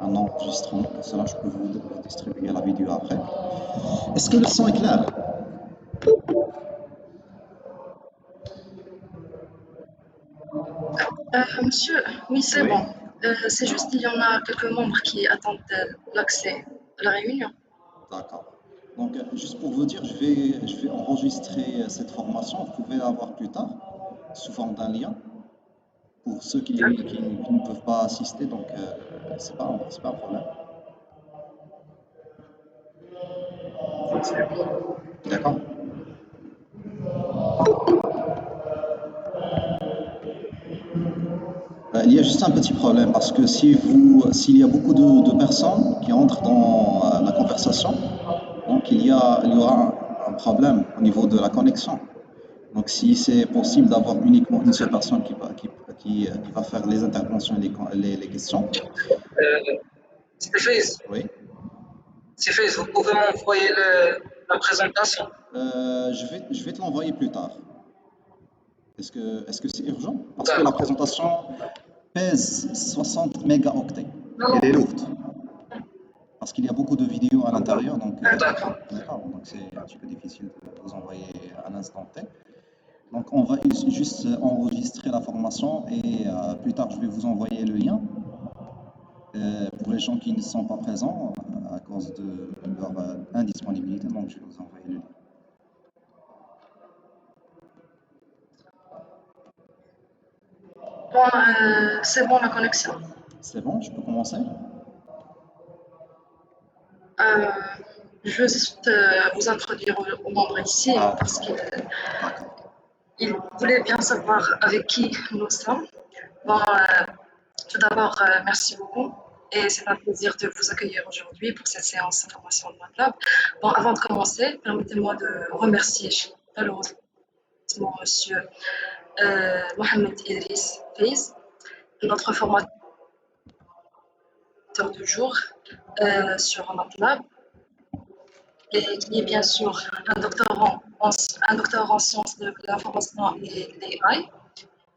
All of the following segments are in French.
un enregistrement. Pour cela, je peux vous distribuer la vidéo après. Est-ce que le son est clair? Monsieur, oui, c'est Oui. bon. C'est juste qu'il y en a quelques membres qui attendent l'accès à la réunion. D'accord. Donc, juste pour vous dire, je vais enregistrer cette formation. Vous pouvez la voir plus tard sous forme d'un lien pour ceux qui ne peuvent pas assister. Donc, c'est pas un problème. D'accord. Il y a juste un petit problème parce que s'il y a beaucoup de personnes qui entrent dans la conversation, donc il y aura un problème au niveau de la connexion. Donc, si c'est possible d'avoir uniquement une seule personne qui va faire les interventions et les questions, Euh, Stéphane, oui. vous pouvez m'envoyer la présentation. Je vais te l'envoyer plus tard. Est-ce que c'est urgent? Parce que la D'accord. présentation pèse 60 mégaoctets. Non, Elle est non. lourde. Parce qu'il y a beaucoup de vidéos à l'intérieur, donc D'accord. d'accord, donc c'est un petit peu difficile de vous envoyer à l'instant T. Donc on va juste enregistrer la formation et plus tard je vais vous envoyer le lien pour les gens qui ne sont pas présents à cause de leur indisponibilité. Donc je vais vous envoyer le lien. Bon, c'est bon la connexion. C'est bon, je peux commencer? Euh, je veux juste vous introduire aux membres ici Ah, parce qu'ils d'accord. voulaient bien savoir avec qui nous sommes. Bon, tout d'abord, merci beaucoup. Et c'est un plaisir de vous accueillir aujourd'hui pour cette séance d'information de MATLAB. Bon, avant de commencer, permettez-moi de remercier chaleureusement Monsieur Mohamed Idriss Faiz, notre formateur du jour sur MATLAB, et qui est bien sûr un docteur en sciences de l'information et de l'AI,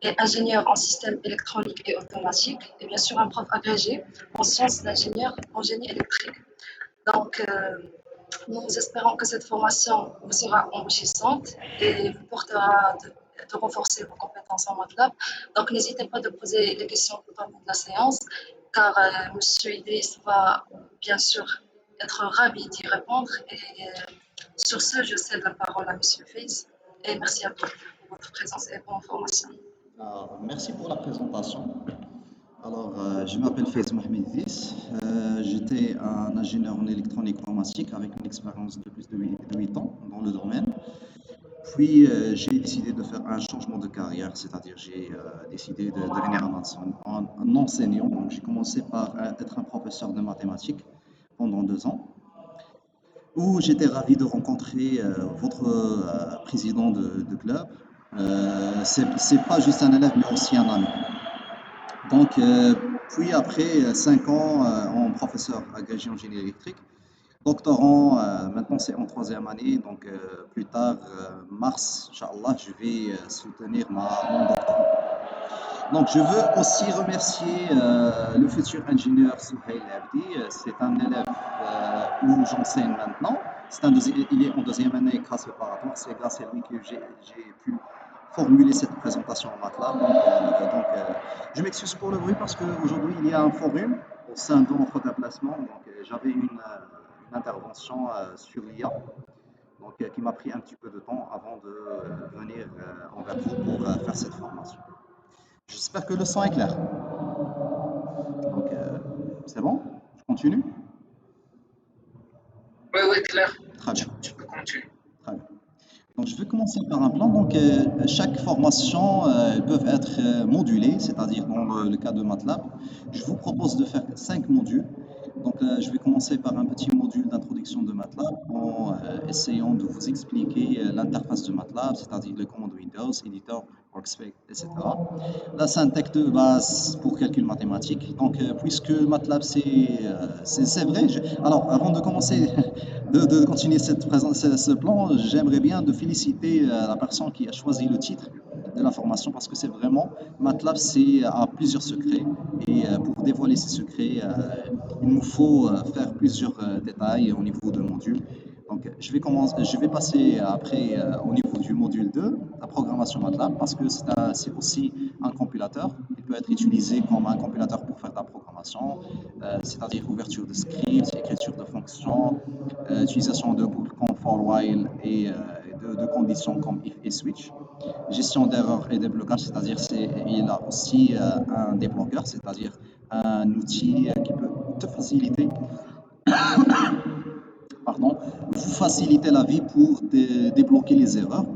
et ingénieur en système électronique et automatique, et bien sûr un prof agrégé en sciences d'ingénieur en génie électrique. Donc, nous espérons que cette formation vous sera enrichissante et vous portera de renforcer vos compétences en MATLAB. Donc, n'hésitez pas de poser des questions tout au long de la séance, car M. Idriss va bien sûr être ravi d'y répondre. Et sur ce, je cède la parole à M. Faiz. Et merci à vous pour votre présence et vos informations. Merci pour la présentation. Alors, je m'appelle Faiz Mohamed Idriss. J'étais un ingénieur en électronique informatique avec une expérience de plus de 8 ans dans le domaine. Puis, j'ai décidé de faire un changement de carrière, c'est-à-dire j'ai décidé de devenir un enseignant. Donc, j'ai commencé par être un professeur de mathématiques pendant 2 ans, où j'étais ravi de rencontrer votre président de club. C'est pas juste un élève, mais aussi un ami. Donc, puis après 5 ans en professeur agrégé en génie électrique, doctorant, maintenant c'est en 3e année, donc plus tard, mars, Inch'Allah, je vais soutenir mon doctorat. Donc, je veux aussi remercier le futur ingénieur Souhail Abdi. C'est un élève où j'enseigne maintenant. Il est en 2e année classe préparatoire. C'est grâce à lui que j'ai pu formuler cette présentation en MATLAB. Je m'excuse pour le bruit parce qu'aujourd'hui, il y a un forum au sein de notre déplacement. Donc, j'avais une intervention sur l'IA qui m'a pris un petit peu de temps avant de venir envers vous pour faire cette formation. J'espère que le son est clair. Donc, c'est bon? Je continue? Oui, oui, clair. Très bien. Tu peux continuer. Très bien. Donc, je vais commencer par un plan. Donc, chaque formation peut être modulée, c'est-à-dire dans le cas de MATLAB. Je vous propose de faire 5 modules. Donc, je vais commencer par un petit module d'introduction de MATLAB en essayant de vous expliquer l'interface de MATLAB, c'est-à-dire les commandes Windows, Editor, Workspace, etc. La syntaxe de base pour calcul mathématique. Donc, puisque MATLAB, c'est vrai. Alors, avant de commencer, de continuer ce plan, j'aimerais bien de féliciter la personne qui a choisi le titre de l'information parce que c'est vraiment, MATLAB c'est, a plusieurs secrets et pour dévoiler ces secrets, il nous faut faire plusieurs détails au niveau de module. Donc, je vais passer après au niveau du module 2, la programmation MATLAB, parce que c'est aussi un compilateur. Il peut être utilisé comme un compilateur pour faire de la programmation, c'est-à-dire ouverture de scripts, écriture de fonctions, utilisation de boucles comme for while et de conditions comme if et switch, gestion d'erreurs et de blocages, c'est-à-dire il a aussi un débloqueur, c'est-à-dire un outil qui peut te faciliter, pardon, vous faciliter la vie pour débloquer les erreurs.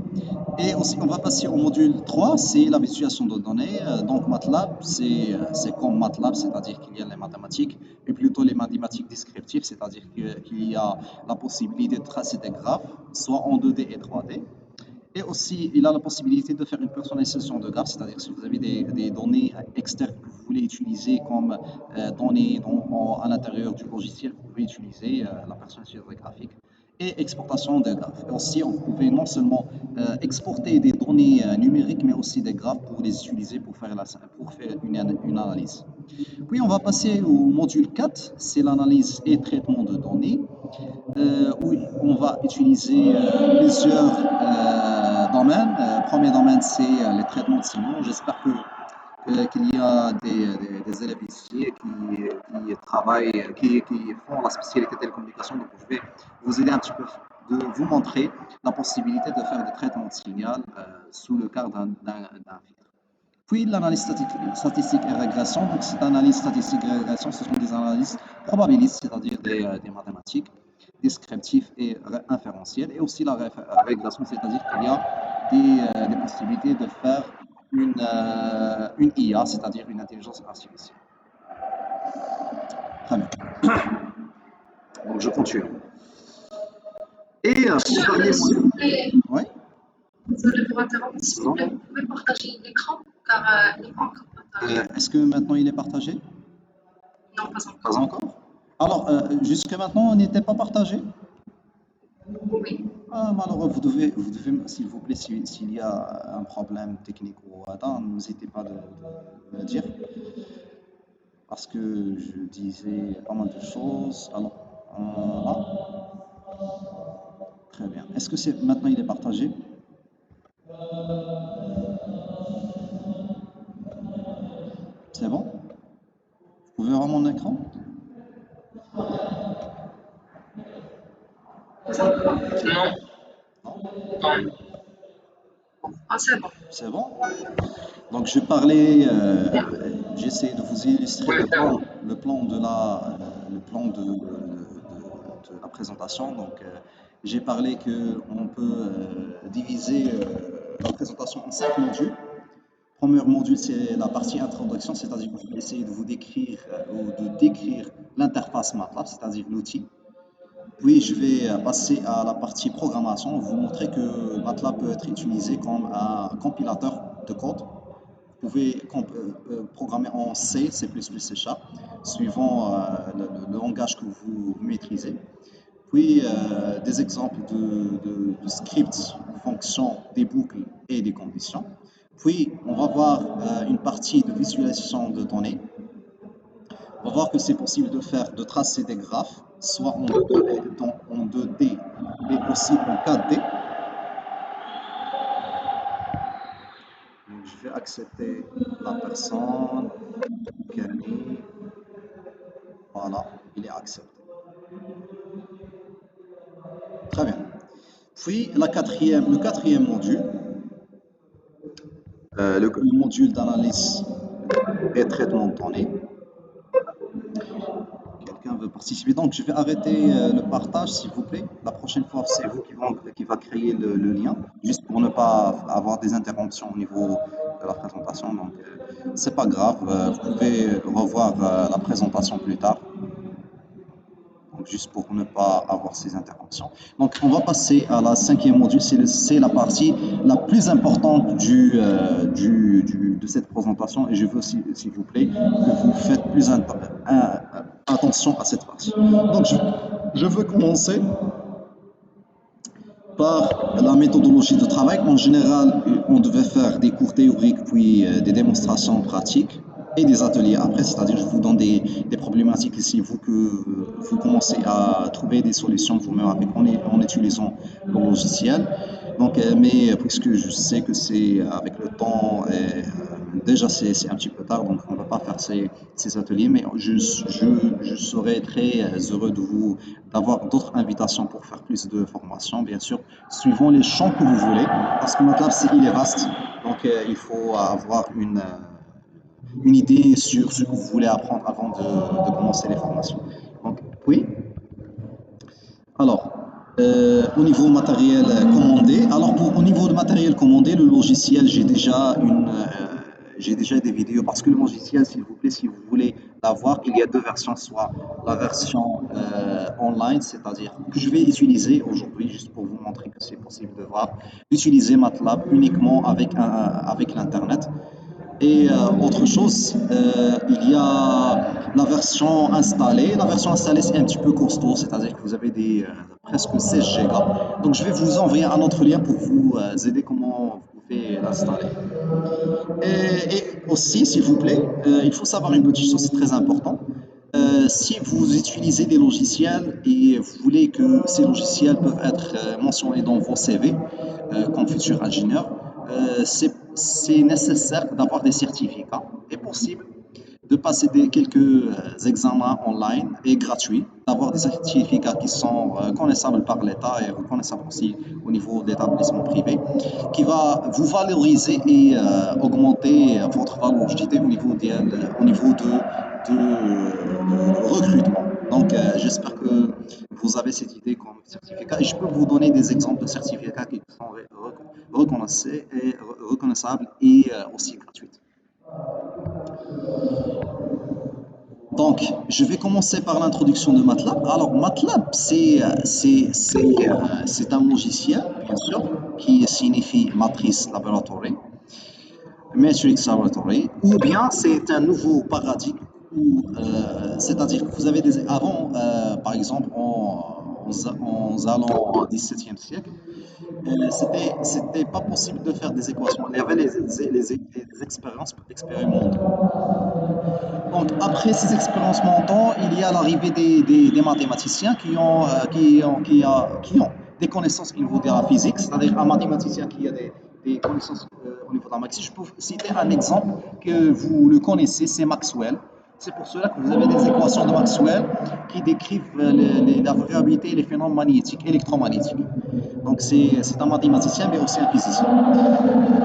Et aussi, on va passer au module 3, c'est la visualisation de données. Donc, MATLAB, c'est comme MATLAB, c'est-à-dire qu'il y a les mathématiques, et plutôt les mathématiques descriptives, c'est-à-dire qu'il y a la possibilité de tracer des graphes, soit en 2D et 3D. Et aussi, il a la possibilité de faire une personnalisation de graphes, c'est-à-dire si vous avez des données externes que vous voulez utiliser comme données à l'intérieur du logiciel, vous pouvez utiliser la personnalisation graphique et exportation de graphes. Et aussi, vous pouvez non seulement exporter des données numériques, mais aussi des graphes pour les utiliser pour faire une analyse. Puis, on va passer au module 4, c'est l'analyse et traitement de données, où on va utiliser plusieurs domaines. Premier domaine, c'est les traitements de signaux. J'espère qu'il y a des élèves ici qui travaillent, qui font la spécialité télécommunication. Donc, je vais vous aider un petit peu de vous montrer la possibilité de faire des traitements de signal sous le cadre d'un filtre. Puis l'analyse statistique et régression. Donc, cette analyse statistique et régression, ce sont des analyses probabilistes, c'est-à-dire des mathématiques, descriptives et inférentielles. Et aussi la régression, c'est-à-dire qu'il y a des possibilités de faire une IA, c'est-à-dire une intelligence artificielle. Très bien. Donc, je continue. Et pour parler... S'il vous plaît, Oui, désolé pour interrompre, s'il vous plaît, vous pouvez partager l'écran car il n'est pas encore partagé. est-ce que maintenant il est partagé? Non, pas encore. Pas encore. Alors, jusque maintenant, on n'était pas partagé? Oui. Ah, malheureux, vous devez, s'il vous plaît, s'il y a un problème technique ou attends, n'hésitez pas de me le dire, parce que je disais pas mal de choses. Alors, là, très bien. Est-ce que c'est maintenant il est partagé? C'est bon? Vous pouvez voir mon écran? Non. Non. Ah, c'est bon. C'est bon? Donc, je parlais, j'essaie de vous illustrer Oui, c'est bon. le plan de la présentation. Donc, j'ai parlé qu'on peut diviser la présentation en 5 modules. Le premier module, c'est la partie introduction, c'est-à-dire que je vais essayer de vous décrire ou de décrire l'interface MATLAB, c'est-à-dire l'outil. Puis, je vais passer à la partie programmation, vous montrer que MATLAB peut être utilisé comme un compilateur de code. Vous pouvez programmer en C, C++, C Sharp, suivant le langage que vous maîtrisez. Puis, des exemples de scripts, fonctions, des boucles et des conditions. Puis, on va voir une partie de visualisation de données. On va voir que c'est possible de tracer des graphes, soit en 2D et aussi en 4D. Donc, je vais accepter la personne. Camille. Voilà, il est accepté. Très bien. Puis, le quatrième module, le module d'analyse et traitement de données. Quelqu'un veut participer. Donc, je vais arrêter le partage, s'il vous plaît. La prochaine fois, c'est vous qui va créer le lien, juste pour ne pas avoir des interruptions au niveau de la présentation. Donc, c'est pas grave. Vous pouvez revoir la présentation plus tard. Donc, juste pour ne pas avoir ces interruptions. Donc, on va passer à la cinquième module. C'est la partie la plus importante de cette présentation. Et je veux, s'il vous plaît, que vous faites plus attention à cette partie. Donc, je veux commencer par la méthodologie de travail, en général, on devait faire des cours théoriques, puis des démonstrations pratiques et des ateliers après, c'est-à-dire je vous donne des problématiques ici, vous que vous commencez à trouver des solutions vous-même en utilisant le logiciel. Donc, mais puisque je sais que c'est avec le temps, déjà c'est un petit peu tard, donc on ne va pas faire ces ateliers, mais je serais très heureux d'avoir d'autres invitations pour faire plus de formations, bien sûr, suivant les champs que vous voulez, parce que MATLAB, il est vaste, donc il faut avoir une idée sur ce que vous voulez apprendre avant de commencer les formations. Donc, oui. Alors, au niveau matériel commandé, alors au niveau de matériel commandé, le logiciel, j'ai déjà des vidéos parce que le logiciel, s'il vous plaît, si vous voulez l'avoir, il y a deux versions, soit la version online, c'est-à-dire que je vais utiliser aujourd'hui juste pour vous montrer que c'est possible de voir, utiliser MATLAB uniquement avec l'Internet. Et autre chose, il y a la version installée. La version installée, c'est un petit peu costaud, c'est-à-dire que vous avez presque 16 gigas. Donc, je vais vous envoyer un autre lien pour vous aider comment vous pouvez l'installer. Et aussi, s'il vous plaît, il faut savoir une petite chose, c'est très important. Si vous utilisez des logiciels et vous voulez que ces logiciels peuvent être mentionnés dans vos CV comme futur ingénieur, c'est nécessaire d'avoir des certificats et possible de passer quelques examens online et gratuits, d'avoir des certificats qui sont reconnaissables par l'État et reconnaissables aussi au niveau d'établissements privés, qui va vous valoriser et augmenter votre valeur ajoutée au niveau de recrutement. Donc, j'espère que vous avez cette idée comme certificat et je peux vous donner des exemples de certificats qui sont reconnaissables et aussi gratuits. Donc, je vais commencer par l'introduction de MATLAB. Alors, MATLAB, c'est un logiciel, bien sûr, qui signifie Matrix Laboratory, Matrix Laboratory, ou bien c'est un nouveau paradigme, c'est-à-dire que vous avez avant, par exemple, en allant au XVIIe siècle, c'était pas possible de faire des équations. Il y avait les expériences expérimentales. Donc, après ces expériences montant, il y a l'arrivée des mathématiciens qui ont des connaissances au niveau de la physique, c'est-à-dire un mathématicien qui a des connaissances au niveau de la maths. Si je peux citer un exemple que vous le connaissez, c'est Maxwell. C'est pour cela que vous avez des équations de Maxwell qui décrivent la variabilité et les phénomènes magnétiques, électromagnétiques. Donc, c'est un mathématicien, mais aussi un physicien.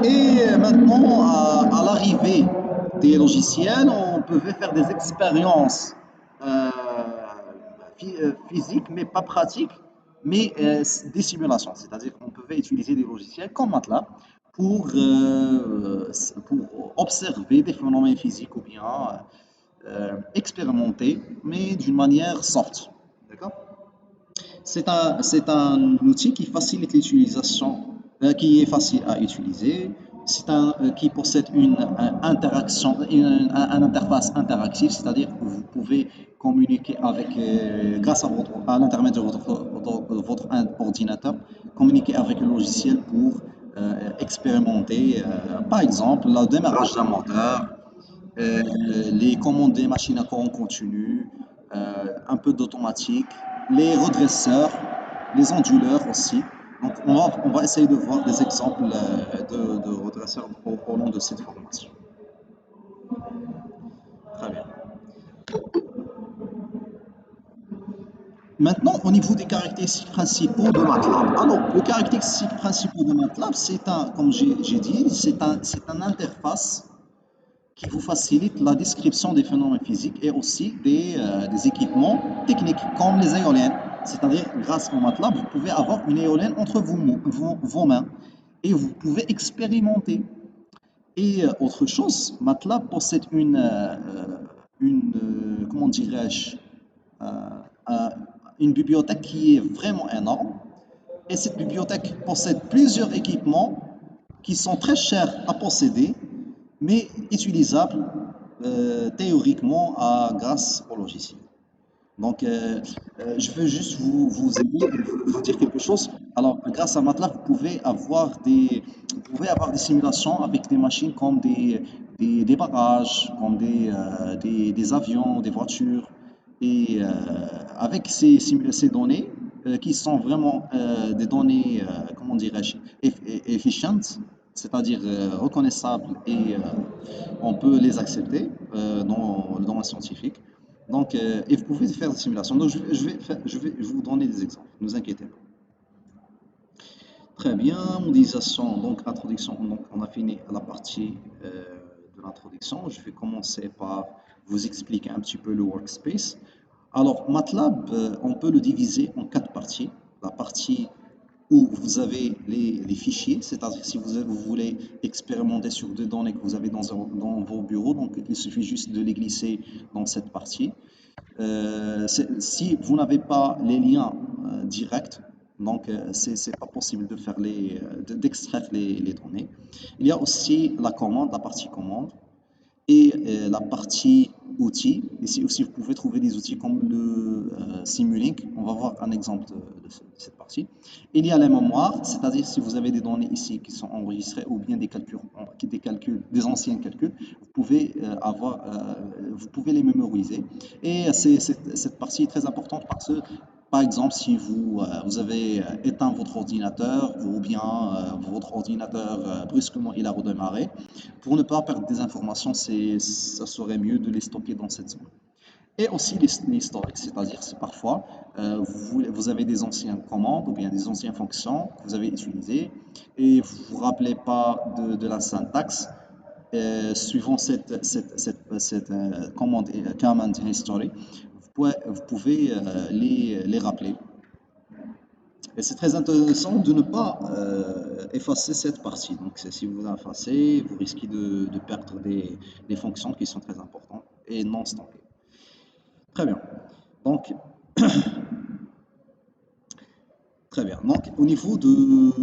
Et maintenant, à l'arrivée des logiciels, on pouvait faire des expériences euh, physiques, mais pas pratiques, mais des simulations. C'est-à-dire qu'on pouvait utiliser des logiciels comme MATLAB pour observer des phénomènes physiques ou bien expérimenter, mais d'une manière soft. D'accord? C'est un outil qui facilite l'utilisation, qui est facile à utiliser. Qui possède une interface interactive, c'est-à-dire que vous pouvez communiquer grâce à l'intermédiaire de votre ordinateur, communiquer avec le logiciel pour expérimenter, par exemple, le démarrage d'un moteur, les commandes des machines à courant continu, un peu d'automatique, les redresseurs, les onduleurs aussi. Donc, on va essayer de voir des exemples de redresseurs au long de cette formation. Très bien. Maintenant, au niveau des caractéristiques principaux de MATLAB. Alors, les caractéristiques principaux de MATLAB, comme j'ai dit, c'est un interface qui vous facilite la description des phénomènes physiques et aussi des équipements techniques comme les éoliennes. C'est-à-dire, grâce au MATLAB, vous pouvez avoir une éolienne entre vos mains et vous pouvez expérimenter. Et autre chose, MATLAB possède comment dirais-je, euh, une bibliothèque qui est vraiment énorme. Et cette bibliothèque possède plusieurs équipements qui sont très chers à posséder, mais utilisables théoriquement grâce au logiciel. Donc, je veux juste vous aider et vous dire quelque chose. Alors, grâce à MATLAB, vous pouvez avoir des simulations avec des machines comme des barrages, comme des avions, des voitures. Et avec ces données, qui sont vraiment des données, comment dirais-je, efficientes, c'est-à-dire reconnaissables et on peut les accepter dans le domaine scientifique. Donc, et vous pouvez faire des simulations. Donc, je vais vous donner des exemples. Ne vous inquiétez pas. Très bien, modélisation, donc introduction. Donc, on a fini la partie de l'introduction. Je vais commencer par vous expliquer un petit peu le workspace. Alors, MATLAB, on peut le diviser en quatre parties. La partie où vous avez les fichiers, c'est-à-dire si vous voulez expérimenter sur des données que vous avez dans vos bureaux, donc il suffit juste de les glisser dans cette partie. Si vous n'avez pas les liens directs, donc c'est pas possible de faire d'extraire les données. Il y a aussi la partie commande et la partie outils. Ici aussi, vous pouvez trouver des outils comme le Simulink. On va voir un exemple de cette partie. Il y a la mémoire, c'est-à-dire si vous avez des données ici qui sont enregistrées ou bien des anciens calculs, vous pouvez les mémoriser. Et cette partie est très importante parce que, par exemple, si vous avez éteint votre ordinateur ou bien votre ordinateur brusquement il a redémarré, pour ne pas perdre des informations, ça serait mieux de les stocker dans cette zone. Et aussi l'historique, c'est-à-dire si parfois vous avez des anciennes commandes ou bien des anciennes fonctions que vous avez utilisées et vous ne vous rappelez pas de la syntaxe, suivant cette commande command history, vous pouvez les rappeler. Et c'est très intéressant de ne pas effacer cette partie. Donc, si vous effacez, vous risquez de perdre des fonctions qui sont très importantes et non stockées. Très bien. Donc, très bien. Donc, au niveau du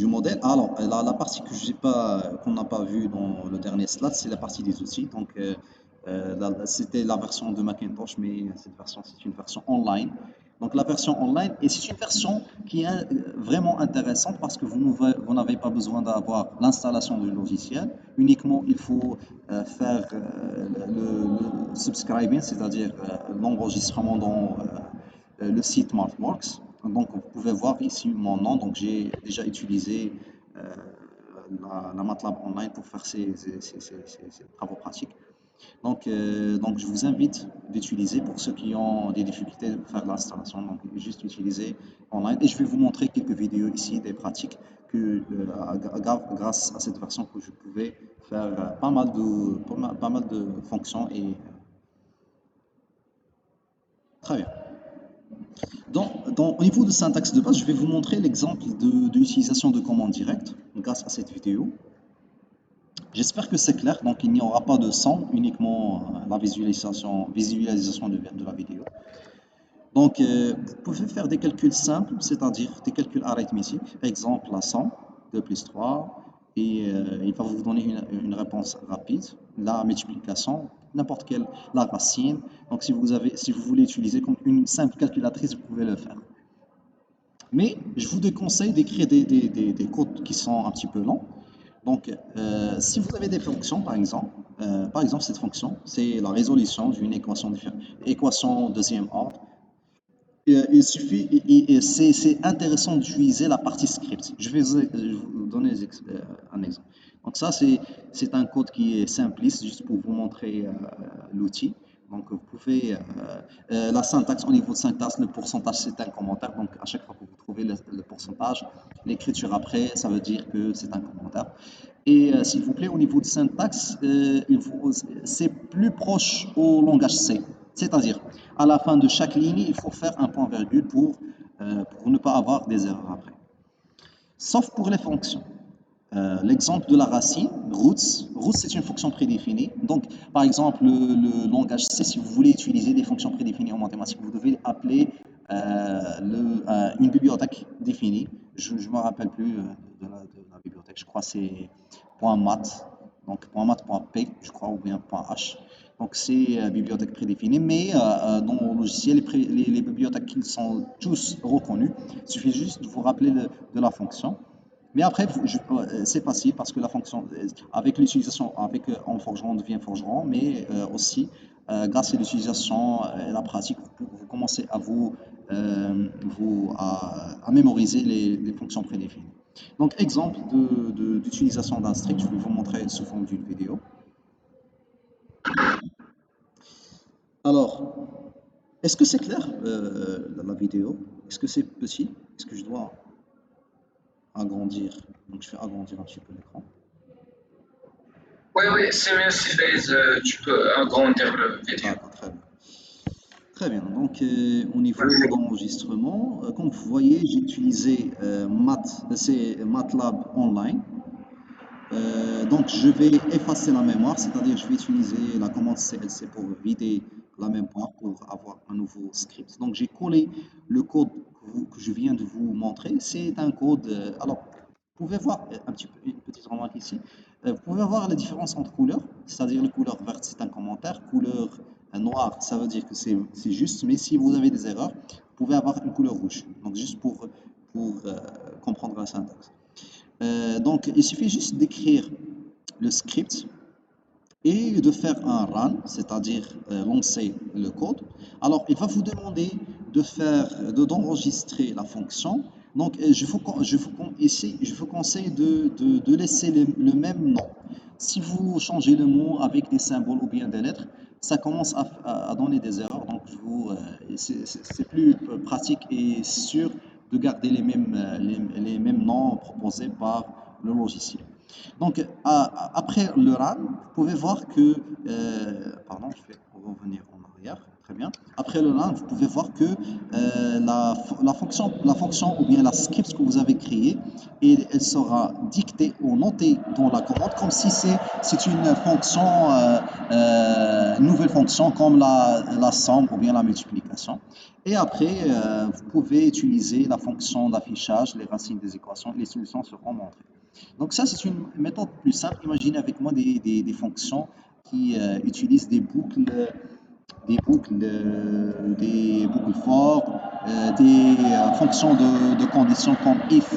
modèle, alors la partie qu'on n'a pas vue dans le dernier slide, c'est la partie des outils. Donc, c'était la version de Macintosh, mais cette version, c'est une version online. Donc, la version online, et c'est une version qui est vraiment intéressante parce que vous n'avez pas besoin d'avoir l'installation du logiciel. Uniquement, il faut faire le subscribing, c'est-à-dire l'enregistrement dans le site MathWorks. Donc, vous pouvez voir ici mon nom. Donc, j'ai déjà utilisé la MATLAB Online pour faire ces travaux pratiques. Donc, je vous invite d'utiliser pour ceux qui ont des difficultés de faire l'installation. Donc, juste utiliser online. Et je vais vous montrer quelques vidéos ici, des pratiques que, grâce à cette version, que je pouvais faire pas mal de fonctions. Et très bien. Au niveau de syntaxe de base, je vais vous montrer l'exemple de l'utilisation de commandes directes grâce à cette vidéo. J'espère que c'est clair, donc il n'y aura pas de son, uniquement la visualisation de la vidéo. Donc, vous pouvez faire des calculs simples, c'est-à-dire des calculs arithmétiques. Exemple, la somme, 2 plus 3, et il va vous donner une réponse rapide. La multiplication, n'importe quelle, la racine. Donc, si vous voulez utiliser comme une simple calculatrice, vous pouvez le faire. Mais je vous déconseille d'écrire des codes qui sont un petit peu longs. Donc, si vous avez des fonctions, par exemple cette fonction, c'est la résolution d'une équation deuxième ordre. Il suffit, et c'est intéressant d'utiliser la partie script. Je vais vous donner un exemple. Donc ça, c'est un code qui est simpliste, juste pour vous montrer l'outil. Donc vous pouvez, la syntaxe, au niveau de syntaxe, le pourcentage, c'est un commentaire. Donc à chaque fois que vous trouvez le pourcentage, l'écriture après, ça veut dire que c'est un commentaire. Et s'il vous plaît, au niveau de syntaxe, c'est plus proche au langage C. C'est-à-dire, à la fin de chaque ligne, il faut faire un point-virgule pour ne pas avoir des erreurs après. Sauf pour les fonctions. L'exemple de la racine, roots, c'est une fonction prédéfinie. Donc, par exemple, le langage C, si vous voulez utiliser des fonctions prédéfinies en mathématiques, vous devez appeler une bibliothèque définie. Je ne me rappelle plus de la bibliothèque, je crois que c'est .mat, donc .mat.p, je crois, ou bien .h. Donc, c'est bibliothèques prédéfinies, mais dans le logiciel, les bibliothèques qui sont tous reconnues, il suffit juste de vous rappeler de la fonction. Mais après, c'est facile parce que la fonction, avec l'utilisation, en forgeron, on devient forgeron, mais aussi, grâce à l'utilisation et la pratique, vous commencez à mémoriser les fonctions prédéfinies. Donc, exemple d'utilisation d'un strict, je vais vous montrer sous forme d'une vidéo. Alors, est-ce que c'est clair, la vidéo? Est-ce que c'est petit? Est-ce que je dois agrandir? Donc, je fais agrandir un petit peu l'écran. Oui, oui, c'est mieux si tu peux agrandir le vidéo. D'accord, très bien. Très bien. Donc, au niveau d'enregistrement, comme vous voyez, j'ai utilisé c'est MATLAB Online. Donc, je vais effacer la mémoire, c'est-à-dire je vais utiliser la commande CLC pour vider la mémoire pour avoir un nouveau script. Donc, j'ai collé le code que je viens de vous montrer. C'est un code. Alors, vous pouvez voir une petite remarque ici. Vous pouvez voir la différence entre couleurs, c'est-à-dire la couleur verte, c'est un commentaire, couleur noire, ça veut dire que c'est juste, mais si vous avez des erreurs, vous pouvez avoir une couleur rouge. Donc, juste pour comprendre la syntaxe. Donc, il suffit juste d'écrire le script et de faire un run, c'est-à-dire lancer le code. Alors, il va vous demander d'enregistrer la fonction. Donc, je vous conseille de laisser le même nom. Si vous changez le mot avec des symboles ou bien des lettres, ça commence à donner des erreurs. Donc, c'est plus pratique et sûr de garder les mêmes noms proposés par le logiciel. Donc, après le run, vous pouvez voir que, pardon, je vais revenir en arrière, très bien. Après le run, vous pouvez voir que la fonction ou bien la script que vous avez créée, elle sera dictée ou notée dans la commande comme si c'est une fonction, une nouvelle fonction comme la somme ou bien la multiplication. Et après, vous pouvez utiliser la fonction d'affichage, les racines des équations, les solutions seront montrées. Donc ça, c'est une méthode plus simple. Imaginez avec moi des fonctions qui utilisent des boucles for, des fonctions de conditions comme if,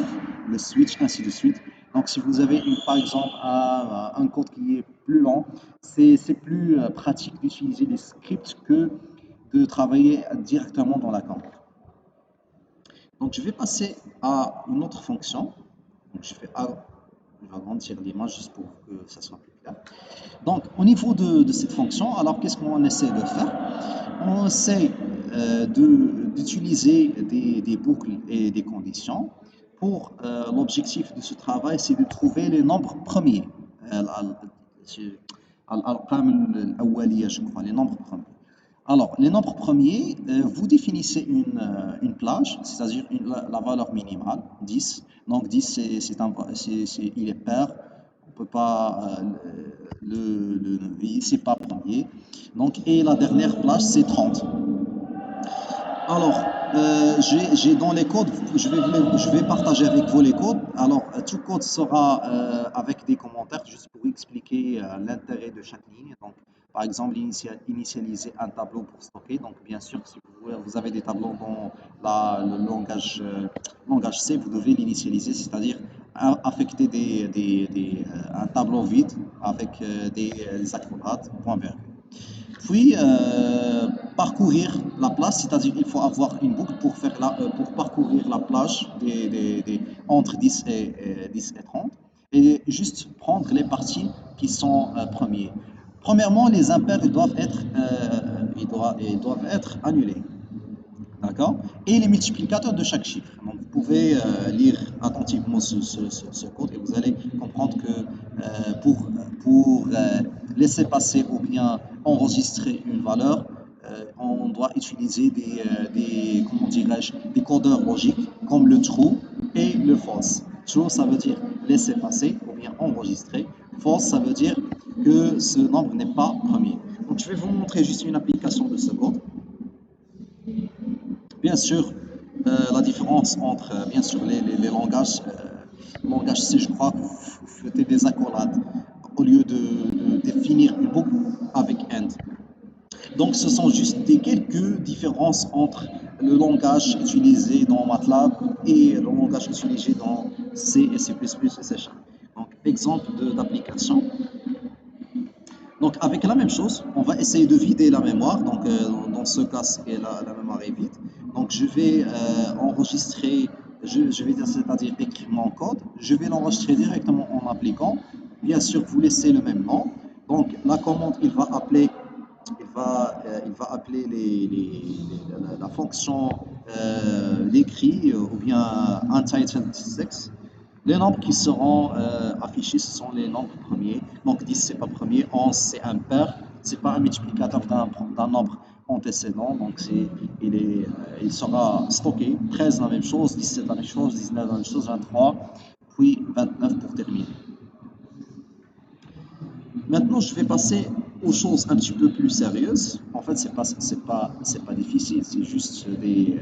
le switch, ainsi de suite. Donc si vous avez par exemple un code qui est plus long, c'est plus pratique d'utiliser des scripts que de travailler directement dans la commande. Donc je vais passer à une autre fonction. Donc je vais agrandir l'image juste pour que ça soit plus clair. Donc, au niveau de cette fonction, alors qu'est-ce qu'on essaie de faire? On essaie d'utiliser des boucles et des conditions. Pour l'objectif de ce travail, c'est de trouver les nombres premiers. Je crois, les nombres premiers. Alors, les nombres premiers, vous définissez une plage, c'est-à-dire la valeur minimale, 10. Donc 10, il est pair, on peut pas, c'est pas premier. Donc, et la dernière plage, c'est 30. Alors, j'ai dans les codes, je vais partager avec vous les codes. Alors, tout code sera avec des commentaires juste pour expliquer l'intérêt de chaque ligne. Donc, par exemple, initialiser un tableau pour stocker. Donc, bien sûr, si vous avez des tableaux dans le langage C, vous devez l'initialiser, c'est-à-dire affecter un tableau vide avec des acrobates, point virgule. Puis, parcourir la plage, c'est-à-dire il faut avoir une boucle pour parcourir la plage entre 10 et 30 et juste prendre les parties qui sont premiers. Premièrement, les impairs ils doivent être annulés. D'accord? Et les multiplicateurs de chaque chiffre. Donc, vous pouvez lire attentivement ce code et vous allez comprendre que pour laisser passer ou bien enregistrer une valeur, on doit utiliser comment dirais-je, des codeurs logiques comme le true et le false. True, ça veut dire laisser passer ou bien enregistrer. False, ça veut dire que ce nombre n'est pas premier. Donc, je vais vous montrer juste une application de ce code. Bien sûr, la différence entre bien sûr les langages, langage C, je crois que vous faites des accolades au lieu de définir une boucle avec AND. Donc, ce sont juste quelques différences entre le langage utilisé dans MATLAB et le langage utilisé dans C, C++ et C#. Donc, exemple d'application. Donc, avec la même chose, on va essayer de vider la mémoire. Donc, dans ce cas, la mémoire est vide. Donc, je vais enregistrer, je vais dire, c'est-à-dire écrire mon code. Je vais l'enregistrer directement en appliquant. Bien sûr, vous laissez le même nom. Donc, la commande, il va appeler la fonction l'écrit ou bien untitled 6. Les nombres qui seront affichés, ce sont les nombres premiers. Donc 10, c'est pas premier, 11, c'est impair, c'est pas un multiplicateur d'un nombre antécédent. Donc il sera stocké. 13, la même chose, 17, la même chose, 19, la même chose, 23, puis 29 pour terminer. Maintenant, je vais passer aux choses un petit peu plus sérieuses. En fait, c'est pas difficile, c'est juste des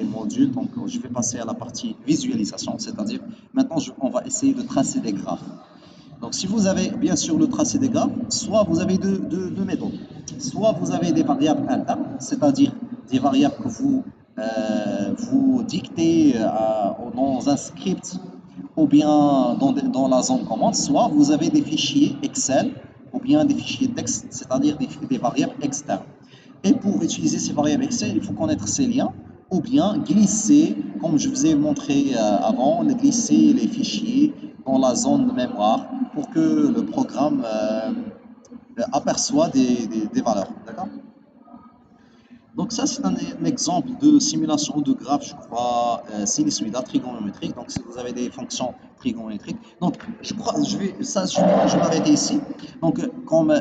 modules. Donc, je vais passer à la partie visualisation, c'est-à-dire maintenant, on va essayer de tracer des graphes. Donc, si vous avez bien sûr le tracé des graphes, soit vous avez deux méthodes. Soit vous avez des variables internes, c'est-à-dire des variables que vous dictez dans un script ou bien dans la zone commande, soit vous avez des fichiers Excel ou bien des fichiers texte, c'est-à-dire des variables externes. Et pour utiliser ces variables Excel, il faut connaître ces liens ou bien glisser, comme je vous ai montré avant, glisser les fichiers dans la zone de mémoire pour que le programme aperçoit des valeurs. D'accord? Donc ça, c'est un exemple de simulation de graphe, je crois, sinusoïdal, trigonométrique. Donc si vous avez des fonctions trigonométriques. Donc je crois, je vais m'arrêter ici. Donc comme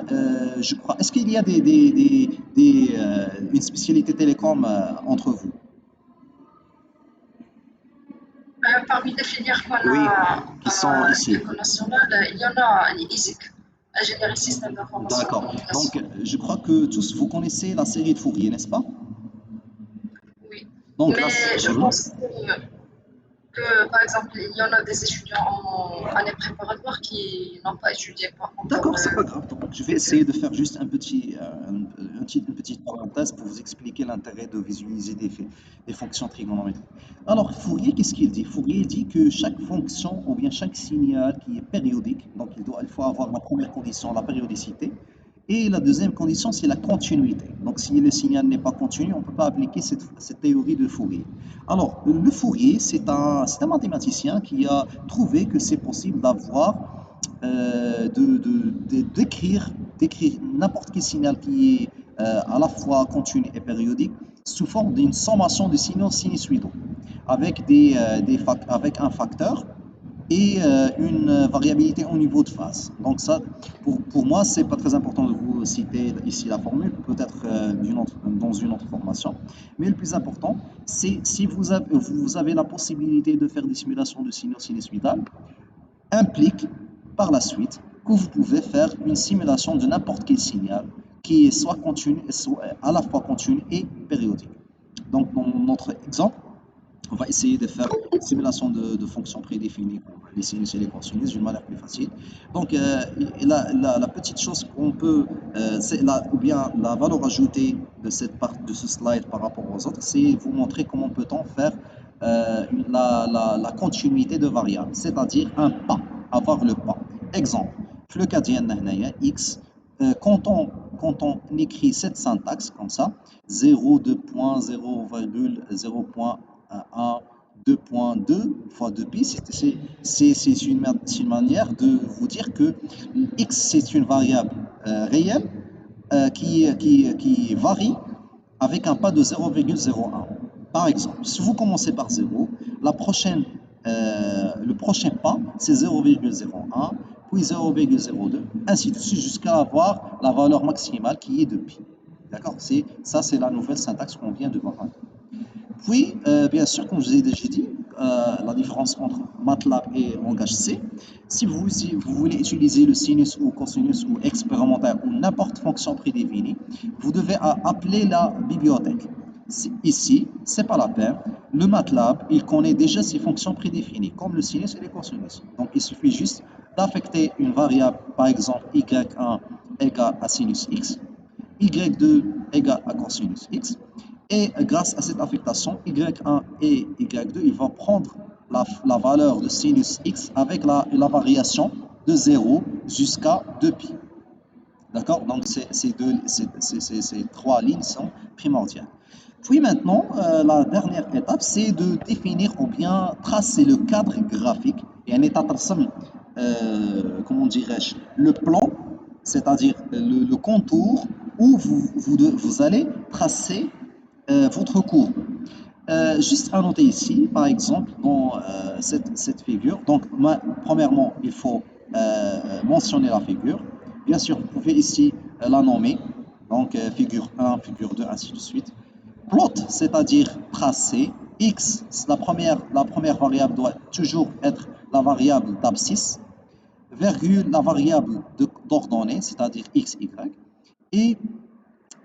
je crois, est-ce qu'il y a une spécialité télécom entre vous? Parmi les filières qu'on Oui, a qui sont à ici. l'école nationale, il y en a l'ISIC, ingénierie système d'information et D'accord. communication. Donc je crois que tous vous connaissez la série de Fourier, n'est-ce pas? Oui. Donc là, Mais je pense que, par exemple, il y en a des étudiants en année préparatoire qui n'ont pas étudié encore d'accord, c'est pas grave. Donc, je vais essayer de faire juste une petite parenthèse pour vous expliquer l'intérêt de visualiser des fonctions trigonométriques. Alors, Fourier, qu'est-ce qu'il dit? Fourier dit que chaque fonction ou bien chaque signal qui est périodique, donc il faut avoir la première condition, la périodicité, et la deuxième condition, c'est la continuité. Donc, si le signal n'est pas continu, on ne peut pas appliquer cette théorie de Fourier. Alors, le Fourier, c'est un mathématicien qui a trouvé que c'est possible d'écrire n'importe quel signal qui est à la fois continu et périodique sous forme d'une sommation de signaux sinusoïdaux avec, avec un facteur et une variabilité au niveau de phase. Donc ça, pour moi, c'est pas très important de vous citer ici la formule, peut-être dans une autre formation. Mais le plus important, c'est si vous avez la possibilité de faire des simulations de signaux sinusoïdales, implique par la suite que vous pouvez faire une simulation de n'importe quel signal qui est soit continu, soit à la fois continu et périodique. Donc dans notre exemple, on va essayer de faire une simulation de fonctions prédéfinies pour les sinus et les cosinus d'une manière plus facile. Donc, la petite chose qu'on peut, ou bien la valeur ajoutée de de ce slide par rapport aux autres, c'est vous montrer comment peut-on faire la continuité de variables, c'est-à-dire un pas, avoir le pas. Exemple, le cas X, quand on écrit cette syntaxe comme ça, 0, 2.0,0.1, 2.2 fois 2pi, c'est une manière de vous dire que x c'est une variable réelle qui varie avec un pas de 0,01. Par exemple, si vous commencez par 0, le prochain pas, c'est 0,01, puis 0,02, ainsi de suite, jusqu'à avoir la valeur maximale qui est de pi. D'accord? Ça, c'est la nouvelle syntaxe qu'on vient de voir. Puis, bien sûr, comme je vous ai déjà dit, la différence entre MATLAB et langage C, si vous voulez utiliser le sinus ou cosinus ou expérimentaire ou n'importe fonction prédéfinie, vous devez appeler la bibliothèque. Ici, c'est pas la peine. Le MATLAB, il connaît déjà ces fonctions prédéfinies, comme le sinus et les cosinus. Donc, il suffit juste d'affecter une variable, par exemple y1 égale à sinus x, y2 égale à cosinus x. Et grâce à cette affectation, y1 et y2, il va prendre la valeur de sinus x avec la variation de 0 jusqu'à 2π. D'accord? Donc, ces trois lignes sont primordiales. Puis maintenant, la dernière étape, c'est de définir ou bien tracer le cadre graphique. Et un état comment dirais-je, le plan, c'est-à-dire le contour où vous allez tracer votre courbe. Juste à noter ici, par exemple, dans cette figure, donc premièrement, il faut mentionner la figure. Bien sûr, vous pouvez ici la nommer, donc figure 1, figure 2, ainsi de suite. Plot, c'est-à-dire tracer. X, la première variable doit toujours être la variable d'abscisse. Virgule, la variable d'ordonnée, c'est-à-dire x, y. Et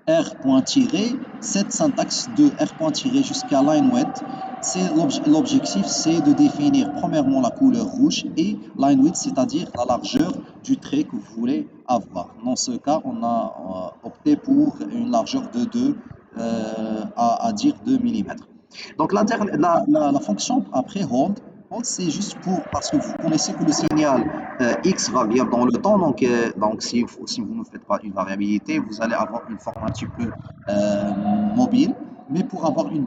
R point tiré, cette syntaxe de R point tiré jusqu'à line width, l'objectif c'est de définir premièrement la couleur rouge et line width, c'est-à-dire la largeur du trait que vous voulez avoir. Dans ce cas, on a opté pour une largeur de 2 à dire 2 mm. Donc la fonction après hold, c'est juste parce que vous connaissez que le signal x varie dans le temps, donc si vous ne faites pas une variabilité, vous allez avoir une forme un petit peu mobile, mais pour avoir une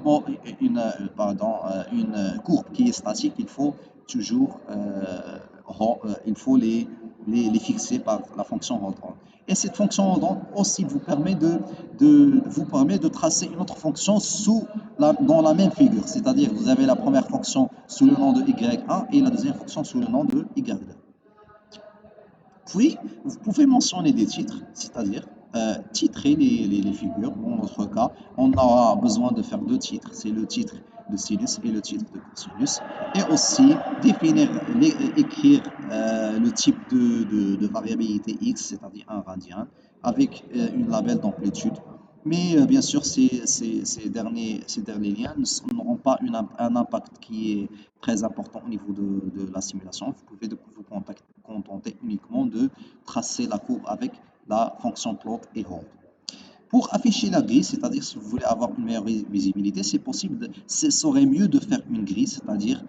courbe qui est statique, il faut toujours les fixer par la fonction hold on. Et cette fonction hold on aussi vous permet de tracer une autre fonction dans la même figure, c'est-à-dire vous avez la première fonction sous le nom de y1 et la deuxième fonction sous le nom de y2. Puis, vous pouvez mentionner des titres, c'est-à-dire titrer les figures. Dans notre cas, on aura besoin de faire deux titres, c'est le titre de sinus et le titre de cosinus. Et aussi écrire le type de variabilité x, c'est-à-dire un radian, avec une label d'amplitude. Mais bien sûr, ces derniers liens n'auront pas un impact qui est très important au niveau de la simulation. Vous pouvez vous contenter uniquement de tracer la courbe avec la fonction plot et hold. Pour afficher la grille, c'est-à-dire si vous voulez avoir une meilleure visibilité, c'est possible, ce serait mieux de faire une grille, c'est-à-dire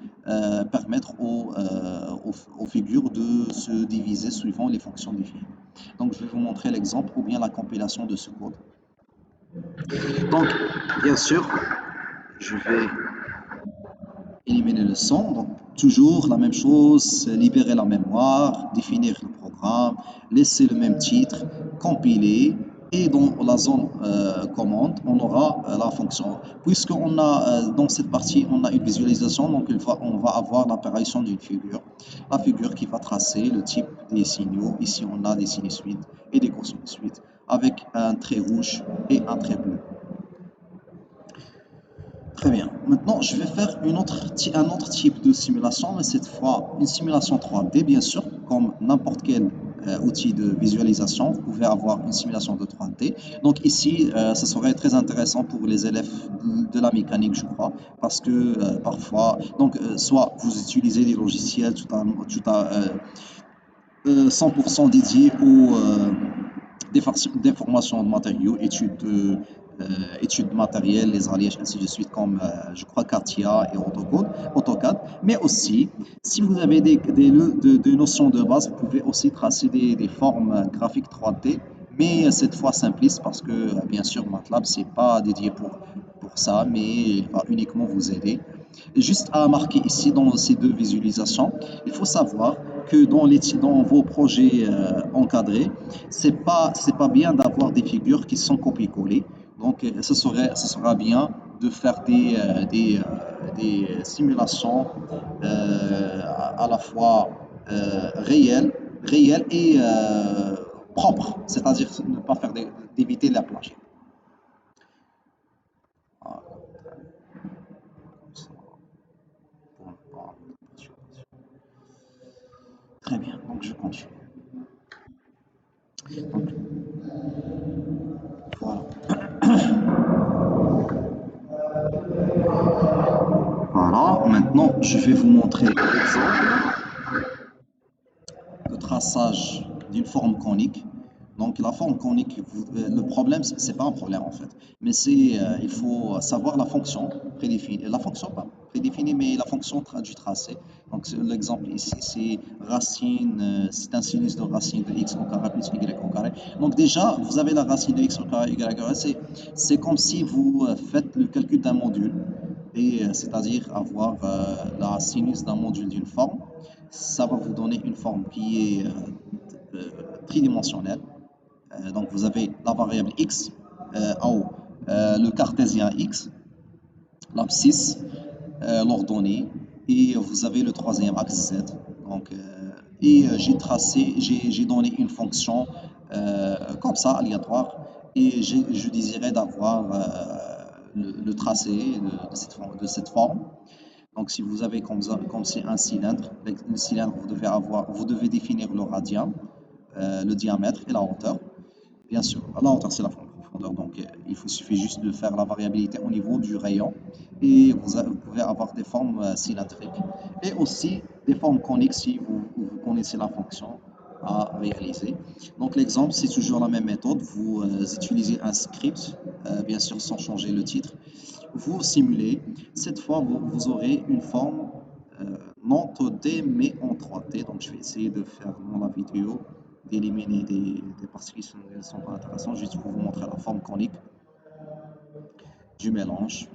permettre aux figures de se diviser suivant les fonctions définies. Donc je vais vous montrer l'exemple ou bien la compilation de ce code. Donc, bien sûr, je vais éliminer le son. Donc, toujours la même chose, libérer la mémoire, définir le programme, laisser le même titre, compiler. Et dans la zone commande, on aura la fonction. Puisqu'on a dans cette partie, on a une visualisation, donc on va avoir l'apparition d'une figure. La figure qui va tracer le type des signaux. Ici, on a des sinusoïdes et des cosinusoïdes avec un trait rouge et un trait bleu. Très bien. Maintenant, je vais faire un autre type de simulation, mais cette fois une simulation 3D, bien sûr, comme n'importe quel outil de visualisation. Vous pouvez avoir une simulation de 3D. Donc ici, ça serait très intéressant pour les élèves de la mécanique, je crois, parce que parfois, donc soit vous utilisez des logiciels 100% dédiés aux déformations de matériaux, études de matériel, les alliages, ainsi de suite, comme je crois CATIA et AutoCAD. Mais aussi, si vous avez des notions de base, vous pouvez aussi tracer des formes graphiques 3D, mais cette fois simpliste parce que, bien sûr, MATLAB, c'est pas dédié pour ça, mais il va uniquement vous aider. Juste à marquer ici dans ces deux visualisations, il faut savoir que dans vos projets encadrés, c'est pas bien d'avoir des figures qui sont copiées-collées. Donc, ce sera bien de faire des simulations à la fois réelles et propres, c'est-à-dire ne pas faire d'éviter la plagiat. Très bien, donc je continue. Donc, voilà. Voilà, maintenant je vais vous montrer l'exemple de traçage d'une forme conique. Donc la forme conique, le problème, c'est pas un problème en fait, mais c'est il faut savoir la fonction prédéfinie, la fonction pas prédéfinie, mais la fonction du tracé. Donc l'exemple ici, c'est racine, c'est un sinus de racine de x au carré plus y au carré. Donc déjà, vous avez la racine de x au carré, y au carré, c'est comme si vous faites le calcul d'un module, et c'est-à-dire avoir la sinus d'un module d'une forme, ça va vous donner une forme qui est tridimensionnelle. Donc vous avez la variable x en haut, le cartésien x, l'abscisse, l'ordonnée, et vous avez le troisième axe z. Donc, j'ai tracé, j'ai donné une fonction comme ça, aléatoire, et je désirais d'avoir le tracé de cette forme. Donc, si vous avez comme c'est un cylindre, le cylindre, vous devez définir le radian, le diamètre et la hauteur. Bien sûr, la hauteur, c'est la profondeur. Donc, suffit juste de faire la variabilité au niveau du rayon et vous pouvez avoir des formes cylindriques et aussi des formes coniques si vous connaissez la fonction à réaliser. Donc, l'exemple, c'est toujours la même méthode. Vous utilisez un script, bien sûr, sans changer le titre. Vous simulez. Cette fois, vous aurez une forme non 2D, mais en 3D. Donc, je vais essayer de faire dans la vidéo d'éliminer des parties qui ne sont pas intéressantes, juste pour vous montrer la forme conique du mélange.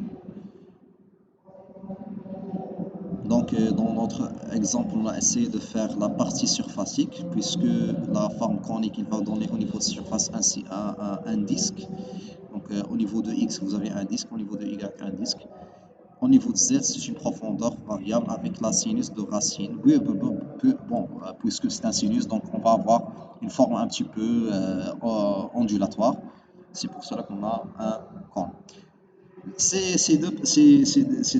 Donc, dans notre exemple, on a essayé de faire la partie surfacique, puisque la forme conique, il va donner au niveau de surface ainsi un disque. Donc, au niveau de X, vous avez un disque, au niveau de Y, un disque. Au niveau de Z, c'est une profondeur variable avec la sinus de racine. Oui, bon, puisque c'est un sinus, donc on va avoir une forme un petit peu ondulatoire. C'est pour cela qu'on a un cône. Ces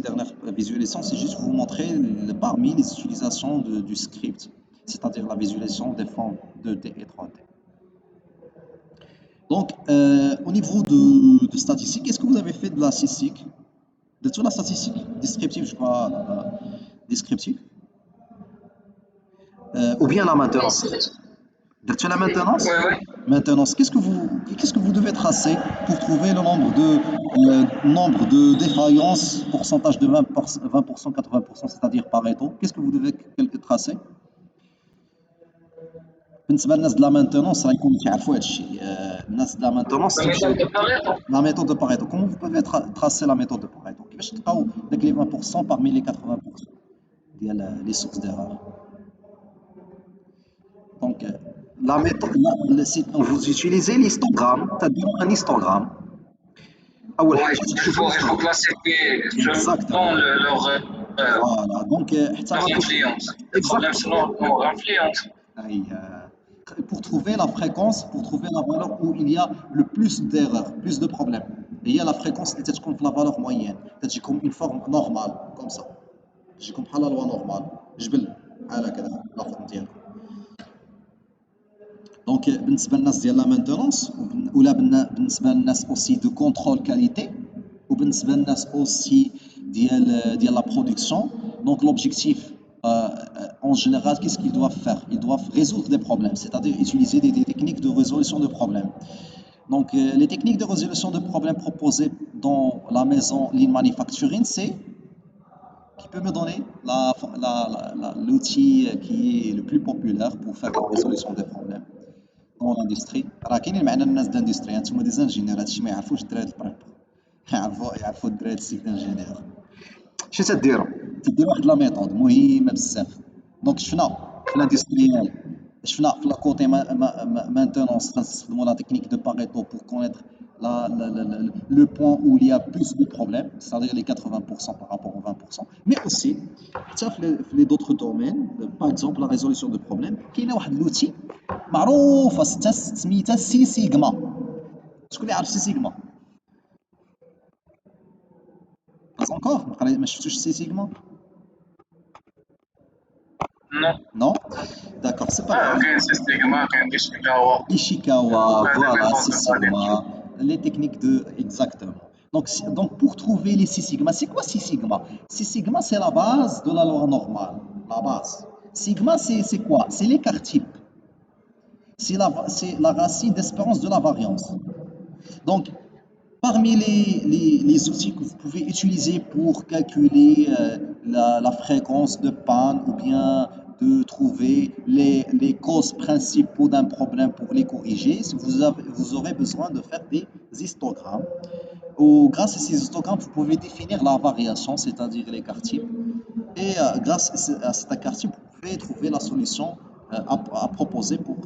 dernières visualisations, c'est juste pour vous montrer parmi les utilisations du script, c'est-à-dire la visualisation des formes 2D et 3D. Donc, au niveau de statistiques, est-ce que vous avez fait de la statistique? De toute la statistique descriptive, je crois, descriptive, ou bien la Oui, maintenance. De toute la maintenance, Oui, oui. maintenance, qu'est-ce que vous devez tracer pour trouver le nombre de défaillances, pourcentage de 20%, 80%, c'est-à-dire Pareto? Qu'est-ce que vous devez tracer? بالنسبه للناس de la maintenance رايكم تعرفوا هذا الشيء. الناس de la maintenance La méthode de Pareto. la méthode de Pareto. Comment vous pouvez tracer la méthode de Pareto كيفاش تلقاو داك les 20% parmi les 80% ديال les sources d'erreur. Donc la méthode vous utilisez l'histogramme, c'est-à-dire un histogramme. اول Oui, حاجه تكتبوا il faut الهيستوغرام. classifier selon Exactement. Voilà. Donc leur influence. Le problème, c'est exactement. leur influence. أي, pour trouver la fréquence, pour trouver la valeur où il y a le plus d'erreurs, plus de problèmes. Et il y a la fréquence qui est comme la valeur moyenne, c'est comme une forme normale, comme ça. تجي comme بحال la loi normale. جبل بحال هكذا la forme ديالها. دونك بالنسبه للناس ديال لا مانتونونس ولا بالنسبه للناس اوسي دو كونترول كاليتي وبالنسبه للناس اوسي ديال لا برودكسيون. دونك لوبجيكتيف en général, qu'est-ce qu'ils doivent faire? Ils doivent résoudre des problèmes, c'est-à-dire utiliser des techniques de résolution de problèmes. Donc, les techniques de résolution de problèmes proposées dans la maison Lean Manufacturing, c'est qui peut me donner l'outil qui est le plus populaire pour faire la résolution des problèmes dans l'industrie. راه كاينين معنا الناس داندستري، انتم دي زانجينيور، هادشي ما يعرفوش الدراري البريب، يعرفوا الدراري السيك دانجينيور. شنو تديروا؟ تديروا واحد لا ميثود مهمه بزاف. دونك شفنا في الاندستريال، شفنا في لا كوتي مانتونونس كنستخدموا لا تكنيك دو باريتو pour connaître le point où il y a plus de problèmes, c'est-à-dire les 80% par rapport aux 20%, mais aussi في les d'autres domaines, par exemple la résolution de problèmes, كاينه واحد l'outil معروفه سميتها سي سيغما. شكون اللي عارف سي سيغما؟ pas encore ما شفتوش سي سيغما؟ Non. Non? D'accord, c'est pas grave. Aucun système, aucun Ishikawa. Ishikawa, Aucun voilà, méthode Six de Sigma, Pareto. les techniques de... Exactement. Donc pour trouver les Six Sigma, c'est quoi Six Sigma? Six Sigma, c'est la base de la loi normale, la base. Sigma, c'est quoi? C'est l'écart type. c'est la racine d'espérance de la variance. Donc, parmi les outils que vous pouvez utiliser pour calculer la fréquence de panne ou bien de trouver les causes principaux d'un problème pour les corriger, vous aurez besoin de faire des histogrammes. Grâce à ces histogrammes, vous pouvez définir la variation, c'est-à-dire l'écart type. Et grâce à cet écart type, vous pouvez trouver la solution à proposer pour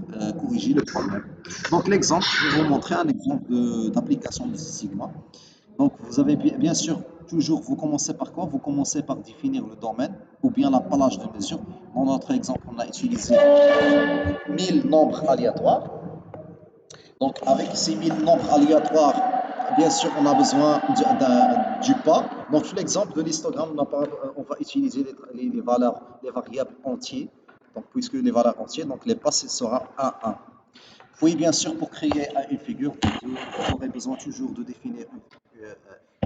corriger le problème. Donc l'exemple, je vais vous montrer un exemple d'application de Sigma. Donc vous avez bien sûr toujours, vous commencez par quoi? Vous commencez par définir le domaine ou bien la plage de mesure. Dans notre exemple, on a utilisé 1000 nombres aléatoires. Donc avec ces 1000 nombres aléatoires, bien sûr, on a besoin du pas. Donc sur l'exemple de l'histogramme, on va utiliser les valeurs, les variables entières. Donc puisque les valeurs entières, donc les pas, ce sera 1, 1. Oui, bien sûr, pour créer une figure, vous aurez besoin toujours de définir,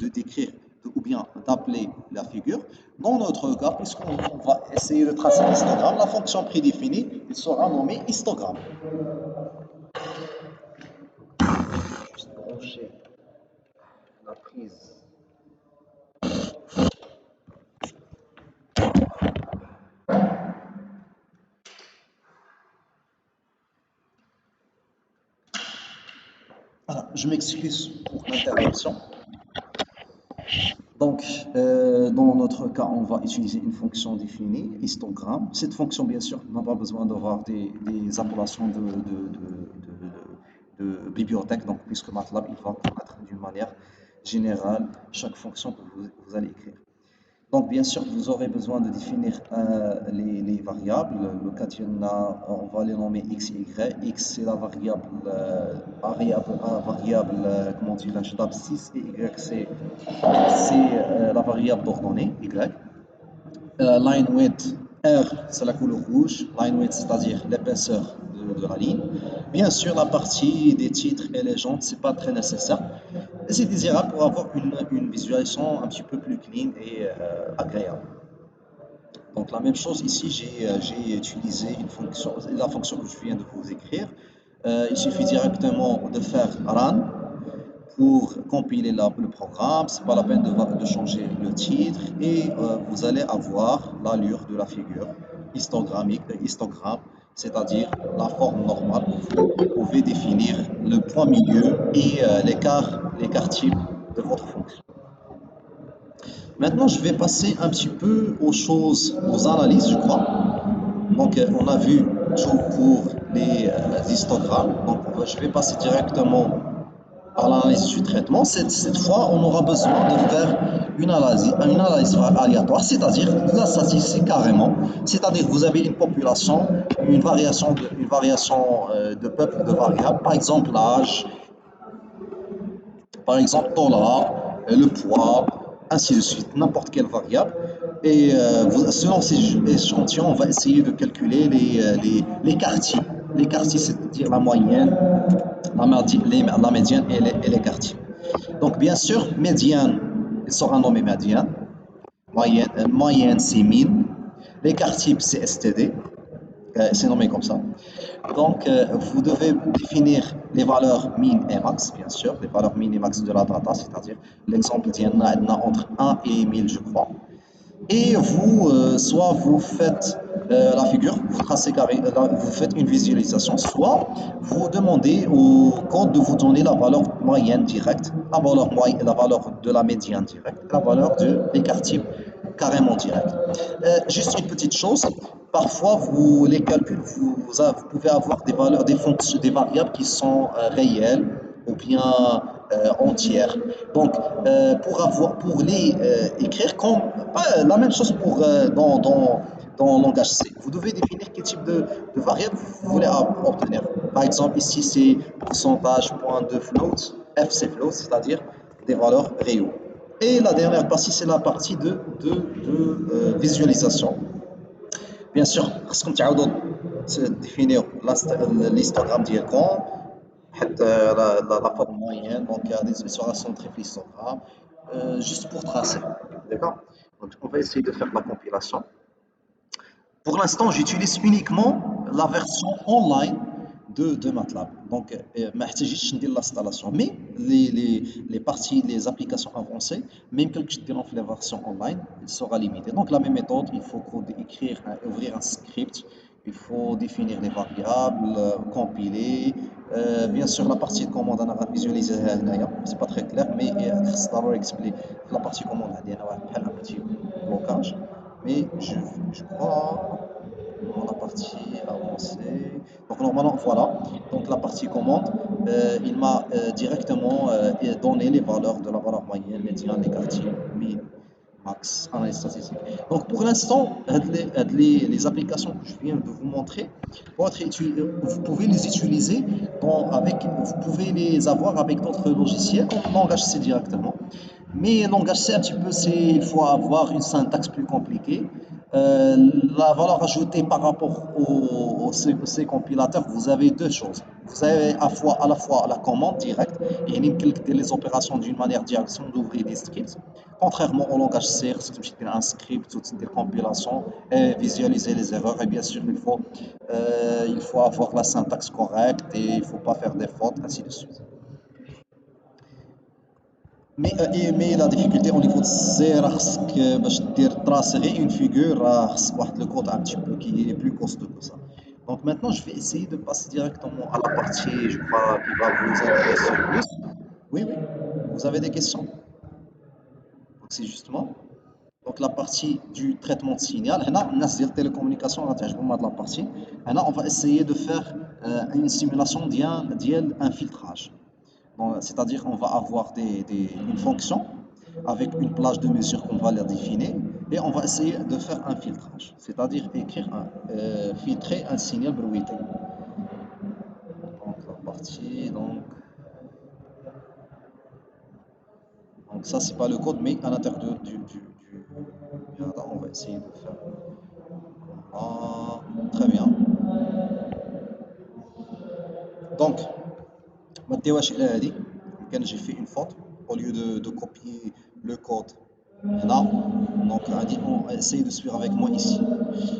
de décrire ou bien d'appeler la figure. Dans notre cas, puisqu'on va essayer de tracer l'histogramme, la fonction prédéfinie, il sera nommée histogramme. Juste brancher la prise. Voilà, je m'excuse pour l'interruption. Donc, dans notre cas, on va utiliser une fonction définie, histogramme. Cette fonction, bien sûr, n'a pas besoin d'avoir des appellations de bibliothèque, donc, puisque MATLAB, il va connaître d'une manière générale chaque fonction que vous allez écrire. Donc, bien sûr, vous aurez besoin de définir les variables. Le cas, on va les nommer x et y. X, c'est la variable comment dirais-je, d'abscisse, et y, c'est la variable d'ordonnée, y. Line width, R, c'est la couleur rouge. Line width, c'est-à-dire l'épaisseur de la ligne. Bien sûr, la partie des titres et légendes, c'est pas très nécessaire. C'est désirable pour avoir une visualisation un petit peu plus clean et agréable. Donc la même chose ici, j'ai utilisé la fonction que je viens de vous écrire. Il suffit directement de faire run pour compiler le programme. C'est pas la peine de changer le titre et vous allez avoir l'allure de la figure histogrammique, histogramme, c'est-à-dire la forme normale où vous pouvez définir le point milieu et l'écart type de votre fonction. Maintenant, je vais passer un petit peu aux analyses, je crois. Donc, on a vu tout pour les histogrammes. Donc, je vais passer directement à l'analyse du traitement. Cette fois, on aura besoin de faire une analyse aléatoire, c'est-à-dire de la statistique carrément. C'est-à-dire que vous avez une population, une variation de peuple de variables, par exemple l'âge, par exemple $, le poids, ainsi de suite, n'importe quelle variable. Et selon ces échantillons, on va essayer de calculer les quartiers. Les quartiers, c'est-à-dire la moyenne, la médiane et l'écart type. Donc, bien sûr, médiane, il sera nommé médiane. Moyenne, c'est min. L'écart type, c'est STD. C'est nommé comme ça. Donc, vous devez définir les valeurs min et max, bien sûr, les valeurs min et max de la data, c'est-à-dire l'exemple entre 1 et 1000, je crois. Et vous, soit vous faites la figure, vous tracez vous faites une visualisation, soit vous demandez au code de vous donner la valeur moyenne directe, la valeur de la médiane directe, la valeur de l'écart type carrément direct. Juste une petite chose, parfois les calculs, vous pouvez avoir des valeurs, des variables qui sont réelles ou bien entières. Donc, pour les écrire comme la même chose dans le langage C. Vous devez définir quel type de variable vous voulez obtenir. Par exemple, ici, c'est pourcentage point de float. F, c'est float, c'est-à-dire des valeurs réelles. Et la dernière partie, c'est la partie de visualisation. Bien sûr, خصكم تعاودوا définir l'histogramme ديالكم حتى la forme moyenne, donc il sera centré في l'histogramme, juste pour tracer. D'accord? Donc on va essayer de faire la compilation. Pour l'instant, j'utilise uniquement la version online de MATLAB. Donc, ما احتاجيتش ندير l'installation. Mais les parties, les applications avancées, même que tu dans les versions online, il sera limité. Donc, la même méthode, il faut écrire, ouvrir un script, il faut définir les variables, compiler. Bien sûr, la partie de commande, on a visualisé, c'est pas très clair, mais c'est d'abord expliquer la partie commande, il y a un petit blocage. Mais je crois dans la partie avancée. Donc normalement, voilà. Donc la partie commande, il m'a directement donné les valeurs de la valeur moyenne, médiane, les quartiers, min, max, analyse statistique. Donc pour l'instant, les applications que je viens de vous montrer, vous pouvez les utiliser vous pouvez les avoir avec d'autres logiciels comme langage C directement. Mais langage C, un petit peu, il faut avoir une syntaxe plus compliquée. La valeur ajoutée par rapport ces compilateurs, vous avez deux choses. Vous avez à la fois la commande directe, et les opérations d'une manière directe sans d'ouvrir des scripts. Contrairement au langage C, c'est un script, des compilations, et visualiser les erreurs. Et bien sûr, il faut avoir la syntaxe correcte et il ne faut pas faire des fautes, ainsi de suite. Mais la difficulté au niveau de c'est que tracer une figure, le code un petit peu qui est plus costaud que ça. Donc maintenant, je vais essayer de passer directement à la partie, je crois, qui va vous intéresser le plus. Oui, oui. Vous avez des questions? Donc c'est justement donc la partie du traitement de signal. Là, on a des télécommunications, de la partie. Là, on va essayer de faire une simulation d'un filtrage. C'est-à-dire qu'on va avoir une fonction avec une plage de mesure qu'on va la définir et on va essayer de faire un filtrage, c'est-à-dire filtrer un signal bruité. Donc la partie, donc ça c'est pas le code, mais à l'intérieur Voilà, on va essayer de faire. Très bien. Donc, j'ai fait une faute au lieu de copier le code là. Donc, essayez de suivre avec moi ici.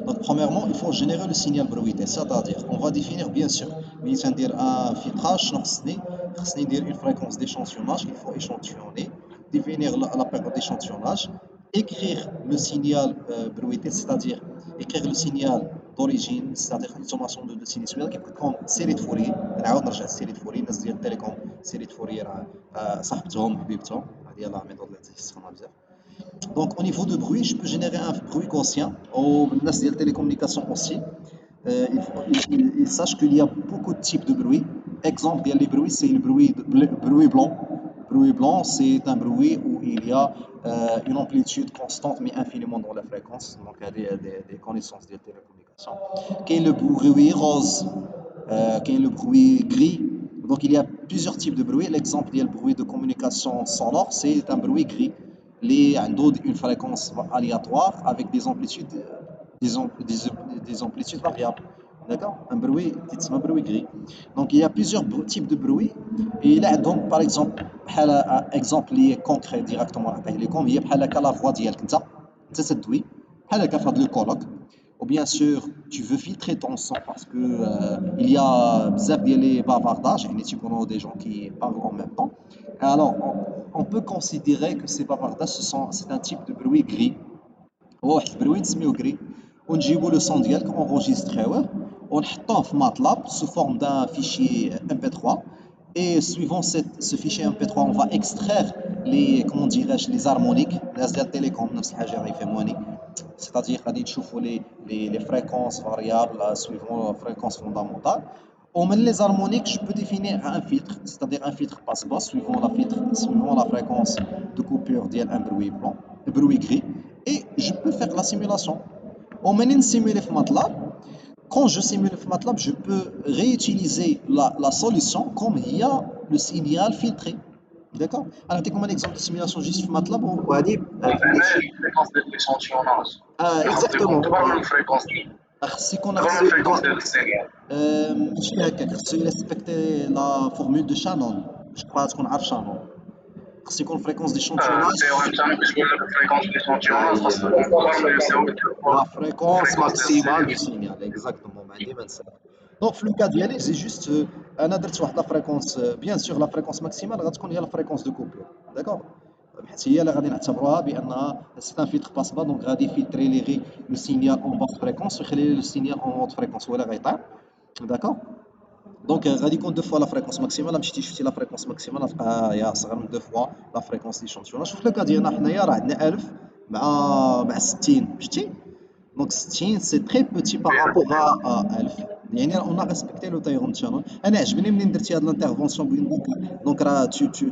Donc, premièrement, il faut générer le signal bruité, c'est-à-dire, on va définir bien sûr, mais ça veut dire un filtrage, une fréquence d'échantillonnage, il faut échantillonner, définir la période d'échantillonnage, écrire le signal bruité, c'est-à-dire écrire le signal d'origine, c'est-à-dire une sommation de sinusoïdes qui comme série de Fourier. نعاود نرجع للسيري de Fourier, الناس ديال التليكوم série de Fourier راه صاحبتهم حبيبتهم, هذه la méthode اللي تستخدمها بزاف. Donc, au niveau de bruit, je peux générer un bruit gaussien. Au NAS de télécommunications aussi, il sache qu'il y a beaucoup de types de bruit. Exemple, il y a les bruits, c'est le bruit blanc. Le bruit blanc, c'est un bruit où il y a une amplitude constante mais infiniment dans la fréquence. Donc, il y a des connaissances des télécommunications. Qu'il y a le bruit rose, qu'il y a le bruit gris. Donc, il y a plusieurs types de bruit. L'exemple, il y a le bruit de communication sonore, c'est un bruit gris. Une fréquence aléatoire avec des amplitudes, des amplitudes variables. D'accord? C'est un bruit gris. Donc il y a plusieurs types de bruit. Et là, donc, par exemple, exemple concret directement à télécom, il y a la voix ديالك انت تدوي بحال هكا في هذا le colloque. Ou bien sûr, tu veux filtrer ton son parce que il y a bzaf les bavardages, et tu connais des gens qui parlent en même temps. Alors, on peut considérer que ces bavardages, c'est un type de bruit gris. هو واحد البروي نسميوه gris. ونجيبوا le son ديالك enregistréوه ونحطوه في MATLAB sous forme d'un fichier MP3. Et suivant ce fichier MP3, on va extraire comment dirais-je, les harmoniques. الناس ديال التليكوم نفس الحاجه غيفهموني. C'est-à-dire غادي تشوفوا les fréquences variables suivant la fréquence fondamentale. Au même les harmoniques, je peux définir un filtre, c'est-à-dire un filtre passe-passe suivant la fréquence de coupure d'un bruit blanc, un bruit gris, et je peux faire la simulation. Au même simuler MATLAB, quand je simule MATLAB, je peux réutiliser la solution comme il y a le signal filtré. D'accord? Alors, comme un exemple de simulation juste MATLAB, on va dire. الفريكونس ديال ليشانتيوناج يحط لكم Exactement. كبر من الفريكونس خص يكون كبر من الفريكونس ديال السيريال. ماشي هكاك, خصو يريسبكتي لا فورمول دو شانون. جو كخوا تكون عارف شانون. خص يكون فريكونس ديشانتيوناج. التيوريم تاعنا كتقول لك الفريكونس ديشانتيوناج خاص تكون كبر من يساوي لا فريكونس ماكسيمال دو سينيال. اكزاكتومون, ما عندي ما نسى. دونك في لو كا ديالي جي جوست انا درت واحد لا فريكونس بيان سور لا فريكونس ماكسيمال غتكون هي لا فريكونس دو كوبلور داكور حيت هي اللي غادي نعتبروها بانها سي ان فيلتر باس با دونك غادي يفلتري لي غي لو سينيال اون باس فريكونس ويخلي لي لو سينيال اون هوت فريكونس ولا غيطير داكور دونك غادي يكون دو فوا لا فريكونس ماكسيمال مشيتي شفتي لا فريكونس ماكسيمال غتلقاها هي اصغر من دو فوا لا فريكونس دي شونتيون شوف لو كا ديالنا حنايا راه عندنا 1000 مع 60 شفتي دونك 60 سي تري بوتي بار رابور ا 1000 يعني اون ريسبكتي لو تايرون تشانل انا عجبني منين درتي هاد الانترفونسيون دونك راه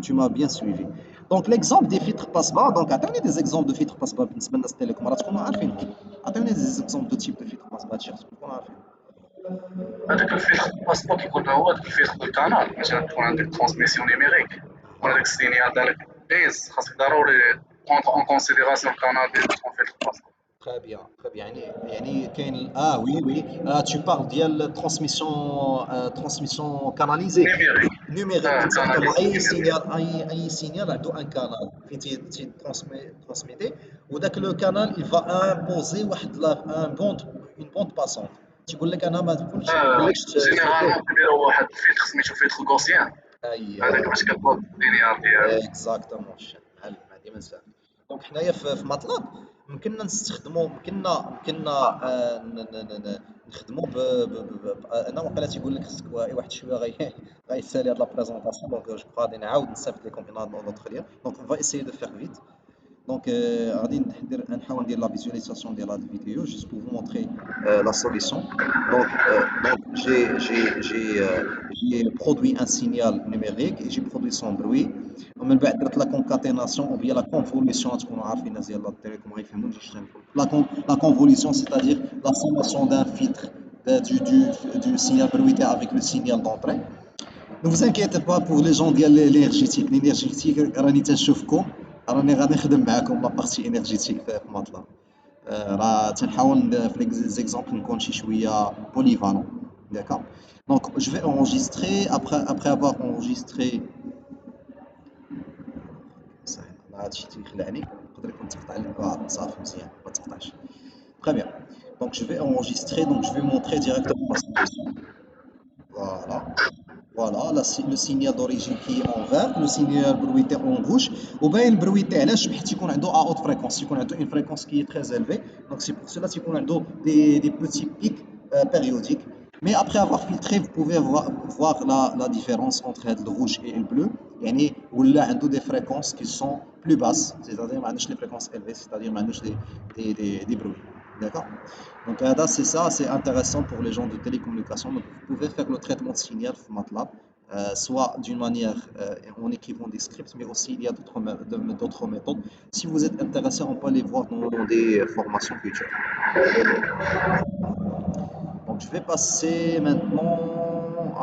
tu m'as bien suivi دونك ليكزومبل دي فيتر باس با دونك عطيوني دي زيكزومبل دو فيتر باس با بالنسبه للناس تيليكوم راه تكونوا عارفينهم عطيوني دي زيكزومبل دو تيب دو فيتر باس با هادشي خصكم تكونوا عارفين هذاك الفيلتر باسبور كيكون هو هذاك الفيلتر دو القناه مثلا تكون عندك ترانسميسيون نيميريك تكون هذاك السينيال ديالك بيز خاصك ضروري prendre en considération القناه ديال ton filtre باسبور. Très bien. يعني كاين oui oui tu parles ديال transmission canalisée نيميريك numérique exactement كاناليزي نيميريك. اي signal عنده un canal فين transmetté وذاك لو canal il va imposer واحد un bande une bande passante تيقول لك انا ما تقولكش جينيرالمون كيديروا واحد الفيلتر سميتو فيلتر غوسيان هذاك باش كتبوظ السينيال ديالو. اكزاكتومون معلم هذه من ساعه دونك حنايا في ماتلاب يمكننا نستخدموا يمكننا نخدموا انا وقيلا تيقول لك خصك واحد شويه غيسالي هاد لا بريزونطاسيون دونك جو غادي نعاود نصيفط لكم في نوتر ليا دونك اون فا اسيي دو فير فيت Donc, نحاول ندير la visualisation de la vidéo juste pour vous montrer la solution. Donc j'ai produit un signal numérique et j'ai produit son bruit. ومن بعد درت la concaténation ou bien la convolution تكونوا عارفين الناس ديال التيليكوم غيفهموا نجي la convolution c'est-à-dire la sommation d'un filtre du signal bruité avec le signal d'entrée. Ne vous inquiétez pas pour les gens ديال l'énergétique راني تنشوفكم راني غادي نخدم معاكم لا بارتي انرجيتيك في ماتلاب راه تنحاول في لي زيكزامبل نكون شي شويه polyvalent d'accord donc je vais enregistrer après avoir enregistré صح هادشي تيخلعني يقدر يكون تقطع صافي مزيان ما تقطعش très bien donc je vais enregistrer donc je vais montrer directement la solution voilà. Voilà, le signal d'origine qui est en vert, le signal bruité en rouge. Ou bien le bruité, علاش حيت يكون عنده à haute fréquence, يكون عنده une fréquence qui est très élevée. Donc c'est pour cela qu'il y a des petits pics périodiques. Mais après avoir filtré, vous pouvez voir la différence entre le rouge et le bleu. يعني ولا عنده des fréquences qui sont plus basses, c'est-à-dire ما عندوش les fréquences élevées, c'est-à-dire ما عندوش des bruits. D'accord? Donc c'est ça, c'est intéressant pour les gens de télécommunication. Donc, vous pouvez faire le traitement de signal sur MATLAB, soit d'une manière en écrivant des scripts, mais aussi il y a d'autres méthodes. Si vous êtes intéressé, on peut les voir dans des formations futures. Donc je vais passer maintenant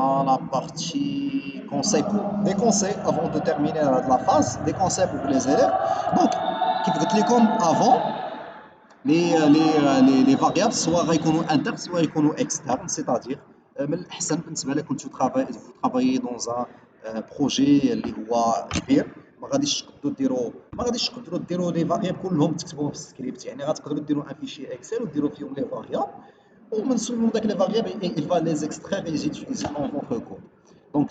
à la partie conseils, des conseils avant de terminer la phase, des conseils pour les élèves. Donc, qui vous êtes comme avant, les variables soit غيكونوا internes soit غيكونوا externes c'est-à-dire من الأحسن بالنسبة لك كنتو travailler dans un projet اللي هو كبير ما غاديش تقدروا ديروا لي فاريابل كلهم تكتبوهم في السكريبت يعني غتقدروا ديروا ان فيشي اكسل وديروا فيهم لي فاريابل ومن سلموا داك لي فاريابل il va les extraire et les utiliser dans votre code. Donc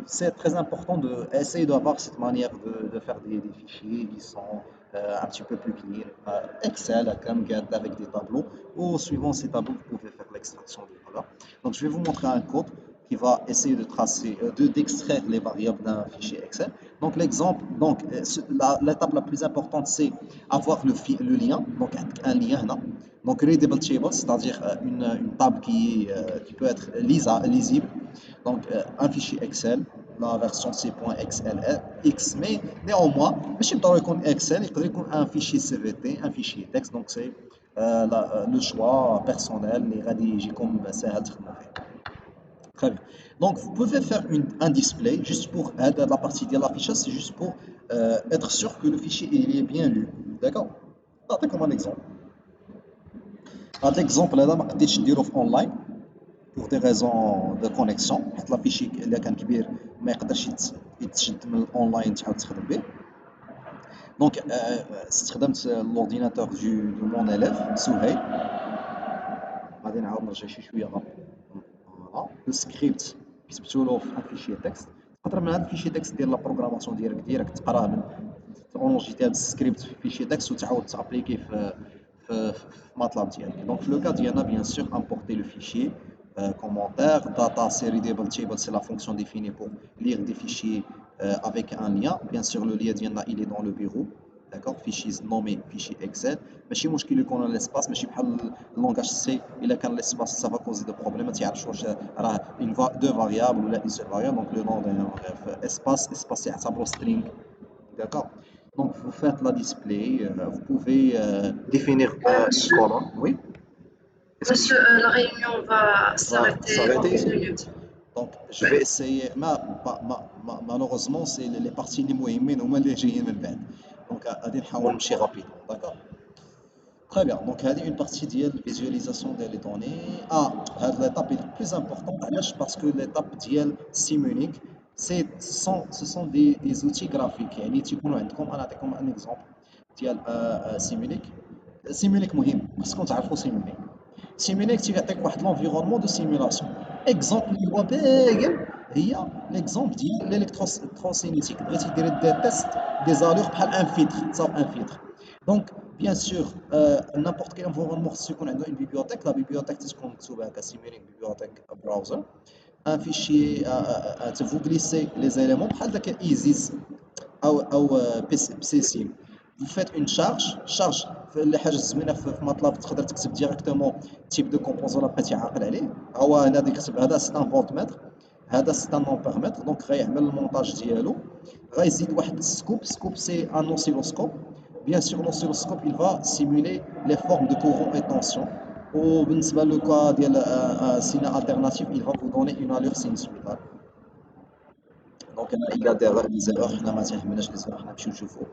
c'est très important d'essayer d'avoir cette manière de faire des fichiers qui sont un petit peu plus clean. Excel, comme Get avec des tableaux. Ou suivant ces tableaux, vous pouvez faire l'extraction des valeurs. Donc je vais vous montrer un code qui va essayer de tracer, d'extraire les variables d'un fichier Excel. Donc l'exemple, donc l'étape la plus importante, c'est avoir le lien, donc un lien là. Donc readable table, c'est-à-dire une table qui peut être lisible. Donc un fichier Excel, la version C.XLX, mais néanmoins, ماشي بالضروري يكون Excel, يقدر يكون un fichier CVT, un fichier texte, donc c'est le choix personnel اللي غادي يجيكم ساهل تخدموا فيه. Très bien. Donc vous pouvez faire un display juste pour la partie de l'affichage, c'est juste pour être sûr que le fichier il est bien lu. D'accord? نعطيكم un exemple. هذا l'exemple هذا ما قدرتش نديرو في اونلاين pour des raisons de connexion حيت لافيشي اللي كان كبير ما يقدرش يتشد من الاونلاين تحاول تخدم به دونك استخدمت لورديناتور دو مون اليف سهيل غادي نعاود نرجع شي شويه غاب لو سكريبت كتبتو له في ان فيشي تكست، تقدر من هذا الفيشي تكست ديال لا بروغراماسيون ديريكت تقراه من تونجيتي هذا السكريبت في فيشي تكست وتعاود تابليكي في ماتلاب ديالك. دونك في لو كا ديالنا بيان سور امبورتي لو فيشي commentaire, data seriable table, c'est la fonction définie pour lire des fichiers avec un lien. Bien sûr, le lien il est dans le bureau. D'accord, fichier nommé fichier Excel. ماشي مشكل يكون l'espace ماشي بحال langage C الا كان l'espace ça va causer des problèmes ما تعرفش واش راه deux variables ولا une seule variable. Donc le nom d'un espace يعتبروا string. D'accord, donc vous faites la display, vous pouvez définir une colonne. Oui. Monsieur, la réunion va s'arrêter en s'arrêter. 1 minute. Donc je vais essayer. Malheureusement c'est les parties اللي مهمين هما اللي جايين من بعد. Donc غادي نحاول نمشي rapidement. D'accord. Très bien. Donc هذه une partie ديال visualisation des données. هذه l'étape est plus importante علاش parce que l'étape ديال Simulink ce sont des outils graphiques. يعني تيكونوا عندكم انا نعطيكم un exemple ديال Simulink مهم خصكم تعرفوا Simulink. Simulink تيعطيك واحد l'environnement de simulation. Exemple اللي هو باين هي l'exemple ديال l'électrocinétique. بغيتي ديري دي تيست دي زالور بحال ان فيلتر تصاوب ان فيلتر. Donc bien sûr n'importe quel environnement خصو يكون عنده une bibliothèque. La bibliothèque تكون مكتوبه هكا Simulink bibliothèque browser. Un fichier vous glissez les éléments بحال داك ايزيس او بسيسيم. Vous faites une charge اللي حاجه زوينه في ماتلاب تقدر تكتب ديريكتومون تيب دو كومبوزون لا بقيتي عاقل عليه. هو هنا كتب هذا سي ان فولتمتر هذا سي ان امبيرمتر. دونك غيعمل المونتاج ديالو غيزيد واحد السكوب سي ان اوسيلوسكوب. Bien sûr l'oscilloscope il va simuler les formes de courant et tension. وبالنسبه لو كا ديال سينا alternatif il va vous donner une allure sinusoïdale. Donc il y a des erreurs حنا ما تيهمناش les erreurs حنا نمشيو نشوفوا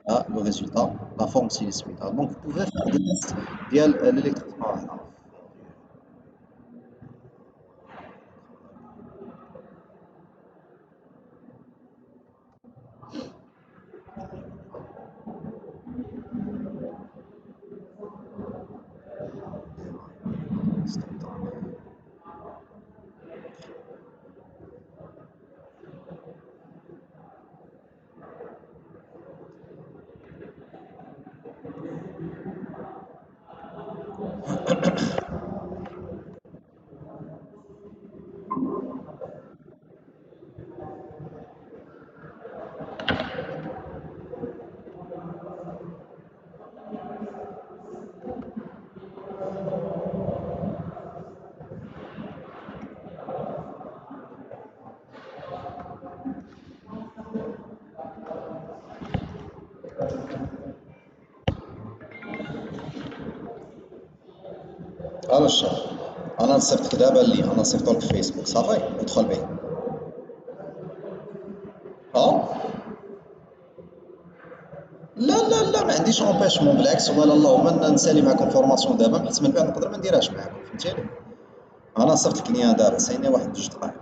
le résultat la forme sinusoïdale. Donc vous pouvez faire des tests ديال l'électrophore. الو الشيخ انا نصيفطك دابا اللي انا نصيفطو لك في فيسبوك صافي ادخل به. لا ما عنديش امبيشمون بالعكس والله اللهم نسالي معكم فورماسيون دابا حيت من بعد نقدر ما نديرهاش معكم فهمتيني. انا صيفط لك ليا دابا سايني واحد جوج دقائق.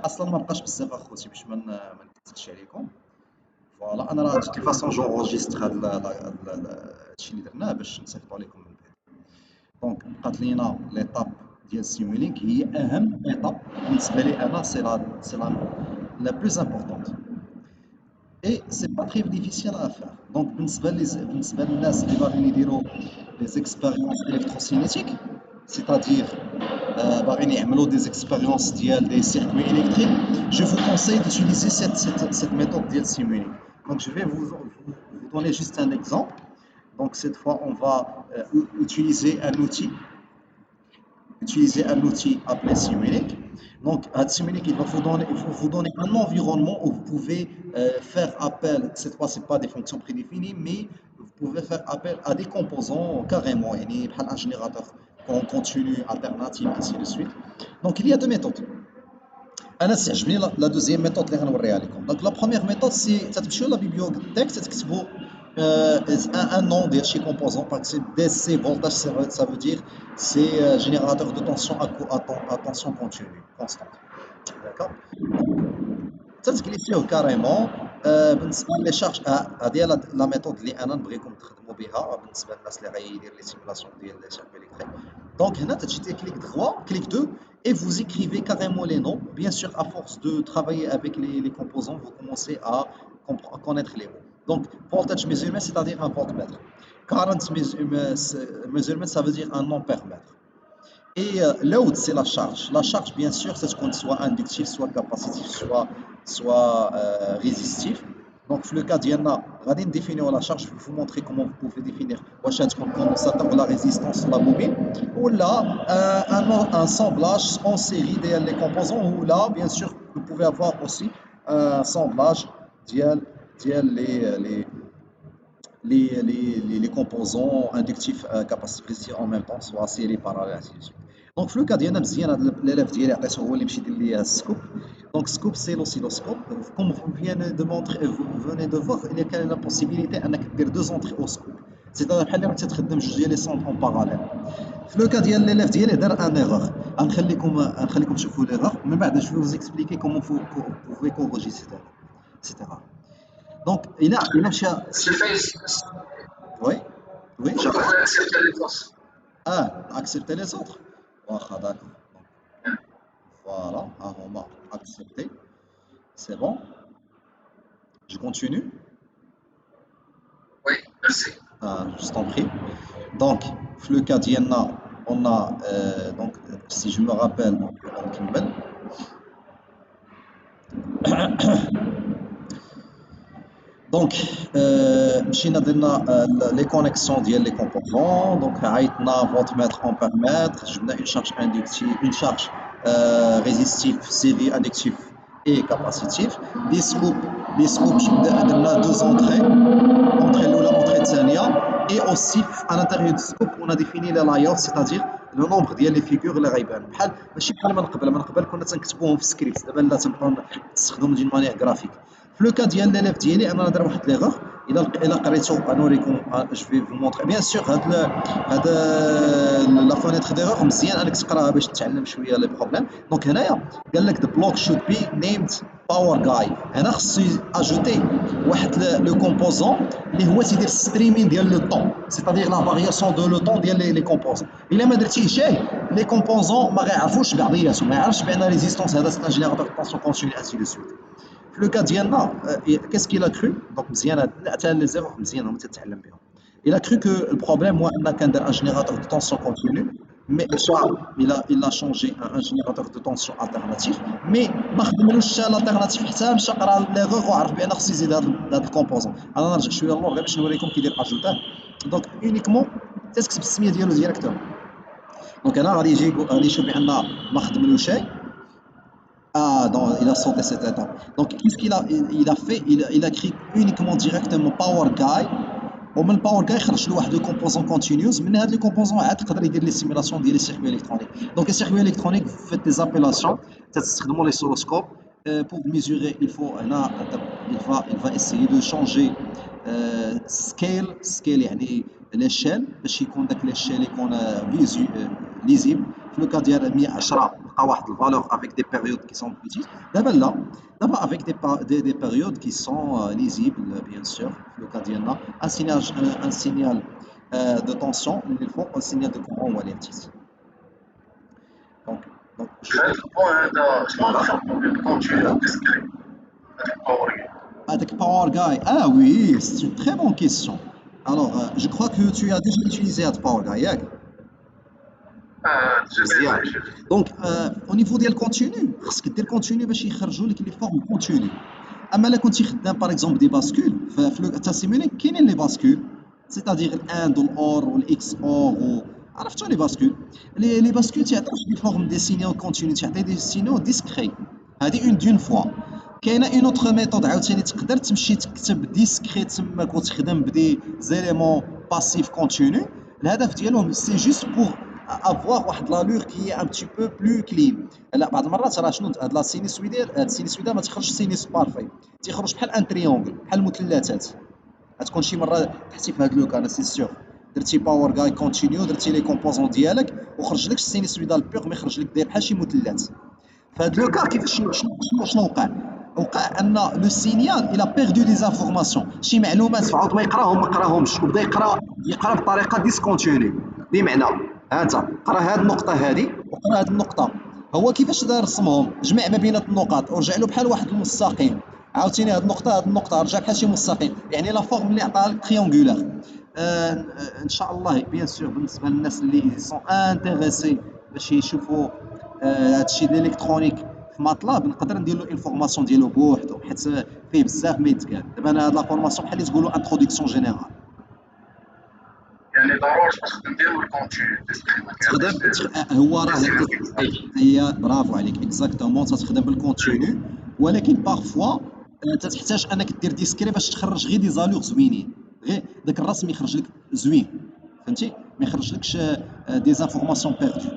اصلا ما بقاش بزاف اخوتي باش ما نكثرش عليكم. فوالا انا راه دو فاسون جونجستر هادشي اللي درناه باش نصيفطو عليكم من بعد. دونك بقات لينا ليطاب ديال السيمولينغ هي اهم ايطاب بالنسبه لي انا، سي لا بلوز امبورطونت et c'est pas très difficile à faire. Donc بالنسبه للناس اللي باغيين يديروا des expériences électrocinétiques, c'est-à-dire باغيين يعملوا des expériences ديال des circuits électriques, je vous conseille d'utiliser cette méthode ديال Simulink. Donc je vais vous donner juste un exemple. Donc cette fois on va utiliser un outil appelé Simulink. Donc, Simulink, il va vous donner un environnement où vous pouvez faire appel, cette fois, ce n'est pas des fonctions prédéfinies, mais vous pouvez faire appel à des composants carrément, un générateur continu, alternatif, ainsi de suite. Donc, il y a deux méthodes. انا تعجبني لا دوزيام ميثود اللي غنوريها لكم. دونك لا بروميير ميثود سي تمشيو لا بيبليوتيك تكتبوا un nom de chez composant, par exemple DC voltage, ça veut dire c'est générateur de tension à tension continue, constante. D'accord. تتكليفيوه كاريمون. بالنسبه لي شارج هذه لا ميثود اللي انا نبغيكم تخدموا بها بالنسبه للناس اللي غيدير لي سيمولاسيون ديال لي سيركوي الكتريك. دونك هنا تجي كليك 3 كليك 2 et vous écrivez carrément les noms. Bien sûr, à force de travailler avec les composants, vous commencez à connaître les mots. Donc, voltage measurement, c'est-à-dire un voltmètre. Current measurement, ça veut dire un ampère-mètre. Et load, c'est la charge. La charge, bien sûr, c'est ce qu'on soit inductif, soit capacitif, soit résistif. Donc, le cas d'Yana, radin définir la charge, je vais vous montrer comment vous pouvez définir le condensateur ou la résistance ou la bobine. Ou là, un semblage en série des composants. Ou là, bien sûr, vous pouvez avoir aussi un semblage les composants inductifs capacitifs en même temps, soit série parallèle, ainsi de suite. Donc, le cas d'Yana, l'élève d'hier, c'est où il me scoop. Donc, scoop, c'est l'oscilloscope. Comme vous venez de voir, il y a la possibilité de faire deux entrées au scoop. C'est-à-dire que tu peux les centres en parallèle. Le cas d'hier, l'élève d'hier, il y a une erreur. Je vais vous l'erreur, mais je vais vous expliquer comment vous pouvez corriger cette erreur, etc. Donc, il a oui, oui. Je peux accepter les autres. Ah, accepter les autres. Ah, d'accord. Voilà, on m'a accepté. C'est bon. Je continue. Oui, merci. Je t'en prie. Donc, le cas d'Yana, on a, donc, si je me rappelle, donc, donc les connexions les composants. Donc عيطنا voltmètre ampèremètre, جبنا une charge inductive, une charge résistive, série inductive et capacitive. Les scoops درنا deux entrées الاولى entrée الثانيه. Et aussi à l'intérieur du scope on a défini les layers, c'est-à-dire le nombre ديال les figures اللي غيبان بحال ماشي بحال من قبل كنا تنكتبوهم في سكريبت. دابا لا تنبقاو نستخدموا دون مانيير غرافيك. في لو كا ديال l'élève ديالي انا ندير واحد ليغور الا قريتو غنوريكم. جو في فو مونطري بيان سور هاد لا فونيتر ديغور مزيان انك تقراها باش تتعلم شويه لي بروبليم. دونك هنايا قال لك the block should be named باور جاي هنا خصو اجوتي واحد لو كومبوزون اللي هو تيدير ستريمين ديال لو طون سيتادير لا فارياسيون دو لو طون ديال لي كومبوزون الا ما درتيه جاي لي كومبوزون ما غيعرفوش بعضياتهم ما يعرفش بان ريزيستونس هذا سي ان جينيراتور دو طونسيون كونتيني انسي دو سويت في لو كا ديالنا كاس كيلا كرو دونك مزيان حتى لي زيرو مزيان هما تتعلم بهم il a cru que le problème moi on a qu'un générateur de tension continue mais soit il a changé un générateur de tension alternatif mais ما خدملوش l'alternatif حتى مشى قرا ليغور وعرف بان خصو يزيد هذا الكومبوزون انا نرجع شويه للور غير باش نوريكم كيدير اجوتاه دونك اونيكمون تكتب السميه ديالو ديريكتور دونك انا غادي يشوف بان ما خدملوش شيء. Ah, donc il a sauté cette étape. Donc, qu'est-ce qu'il a fait? Il a écrit uniquement directement Power Guy. ومن الباور جاي خرج له واحد لو كومبوزون كونتينيوس من هاد لي كومبوزون عاد تقدر يدير لي سيمولاسيون ديال لي سيركوي الكترونيك دونك لي سيركوي الكترونيك فيت دي زابيلاسيون تستخدموا لي سولوسكوب pour mesurer il faut هنا il va essayer de changer scale يعني l'échelle باش يكون داك l'échelle يكون lisible في لو كا ديال 110 لقى واحد الفالور avec des périodes qui sont petites دابا لا d'abord avec des périodes qui sont lisibles, bien sûr, le cas d'Iana, un signal de tension, il faut un signal de courant ou électrique. Donc avec Power Guy, ah oui, c'est une très bonne question. Alors, je crois que tu as déjà utilisé Power Guy, hein? دونك او نيفو ديال الكونتينيو خصك دير كونتينيو باش يخرجوا لك لي فورم كونتينيو اما الا كنتي خدام باغ اكزومبل دي باسكول في التاسيموني كاينين لي باسكول سيتادير الاند والاور والاكس اور عرفتوا لي باسكول لي باسكول تيعطيوش دي فورم دي سينيو كونتينيو تعطي دي سينيو ديسكري هذه اون دون فوا كاينه اون اوتر ميثود عاوتاني تقدر تمشي تكتب ديسكري تماك وتخدم بدي زيليمون باسيف كونتينيو الهدف ديالهم سي جوست بور avoir واحد لالور كي ان بتي بو بلو كلين لا بعض المرات راه شنو هاد لا سينيسويدال هاد السينيسويدا ما تخرجش سينيس بارفي تيخرج بحال ان تريونغل بحال المثلثات غتكون شي مره تحتي في هاد لوك انا سي سيغ درتي باور جاي كونتينيو درتي لي كومبوزون ديالك وخرج لك السينيسويدال بيغ ما يخرج لك داير بحال شي مثلث فهاد لوكا كيفاش شنو وقع ان لو سينيال الى بيردو دي انفورماسيون شي معلومات فعاود ما قراهمش وبدا يقرا بطريقه ديسكونتينيو بمعنى ها انت قرا هاد النقطه هادي وقرا هاد النقطه هو كيفاش دار رسمهم جمع ما بين النقاط ورجع له بحال واحد المستقيم عاوتاني هاد النقطه رجع بحال شي مستقيم يعني لا فورم اللي عطاها لك تريونغولار ان شاء الله بيان سور بالنسبه للناس اللي سون انتريسي باش يشوفوا هادشي ديال الالكترونيك في ماتلاب نقدر ندير له انفورماسيون ديالو بوحدو حيت فيه بزاف ما يتقال دابا انا هاد لا فورماسيون بحال اللي تقولوا انتروداكسيون جينيرال يعني ضروري باش نديرو الكونتينيو تخدم هو راه هي برافو عليك اكزاكتومون تخدم بالكونتينيو ولكن بارفوا تحتاج انك دير ديسكري باش تخرج غير دي زالور زوينين غير داك الرسم يخرج لك زوين فهمتي ما يخرجلكش دي زانفورماسيون بيردو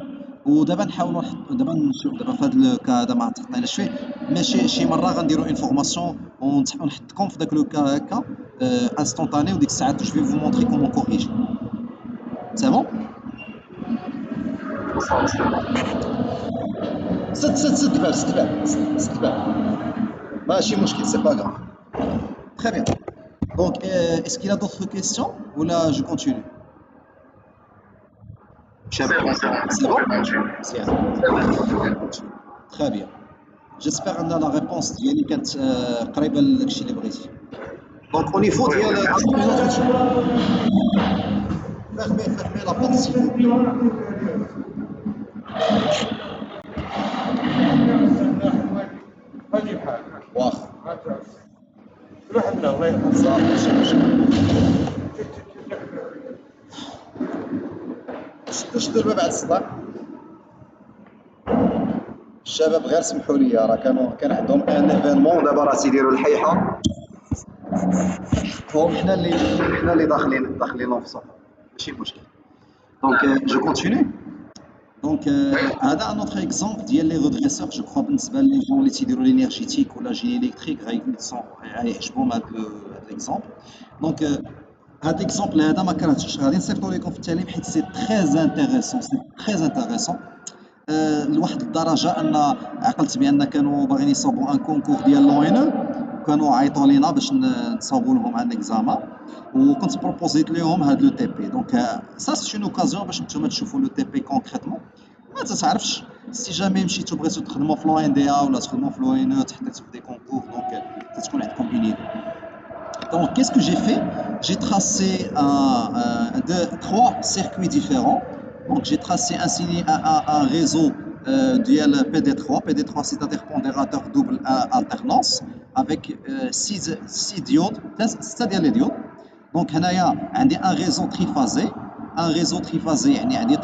ودابا نحاولوا دابا نشوف دابا في هذا الكا هذا ما تقطعناش فيه ماشي شي مره غنديروا انفورماسيون ونحطكم في داك لو كا هكا انستونطاني وديك الساعات جو في فو مونطري كومون كوريجي سي بون ست باب ماشي مشكل سي با غاف très bien donc est-ce qu'il y a d'autres questions ou là je continue C'est bon. Très bien. J'espère que la réponse ديالي كانت قريبه لداكشي اللي بغيتي. Donc au niveau ديال fermez la porte s'il vous plaît. هادي بحال واخا روح عندنا الله يرحمه صافي شدوا الباب بعد الصداع الشباب غير سمحوا لي راه كان عندهم ان ايفينمون دابا راه تيديروا الحيحه هم حنا اللي داخلين في الصف ماشي مشكل دونك جو كونتينيو دونك هذا ان اوتر اكزومبل ديال لي ريدريسور جو كخوا بالنسبه لي جون اللي تيديروا لينيرجيتيك ولا جيني الكتريك غيعجبهم هذا الاكزومبل دونك هذا الاكزومبل هذا ما كرهتوش غادي نصيفطو لكم في التعليم حيت سي تري انتريسون لواحد الدرجه ان عقلت بان كانوا باغيين يصوبوا ان كونكور ديال لوينو، كانوا عيطوا لينا باش نصاوبوا لهم ان اكزامان، وكنت بروبوزيت لهم هاد لو تي بي. دونك سا سي اون اوكازيون باش نتوما تشوفوا لو تي بي كونكريتمون. ما تتعرفش سي جامي مشيتو بغيتو تخدموا في لو ان دي ا ولا تخدموا في لو ان او تحطيتو في دي كونكور، دونك تتكون عندكم اون ايدي. Donc, qu'est-ce que j'ai fait? J'ai tracé trois circuits différents. Donc, j'ai tracé un réseau PD3. PD3, c'est-à-dire pondérateur double alternance, avec 6 diodes, c'est-à-dire les diodes. Donc, il y a un réseau triphasé. Un réseau triphasé, il y a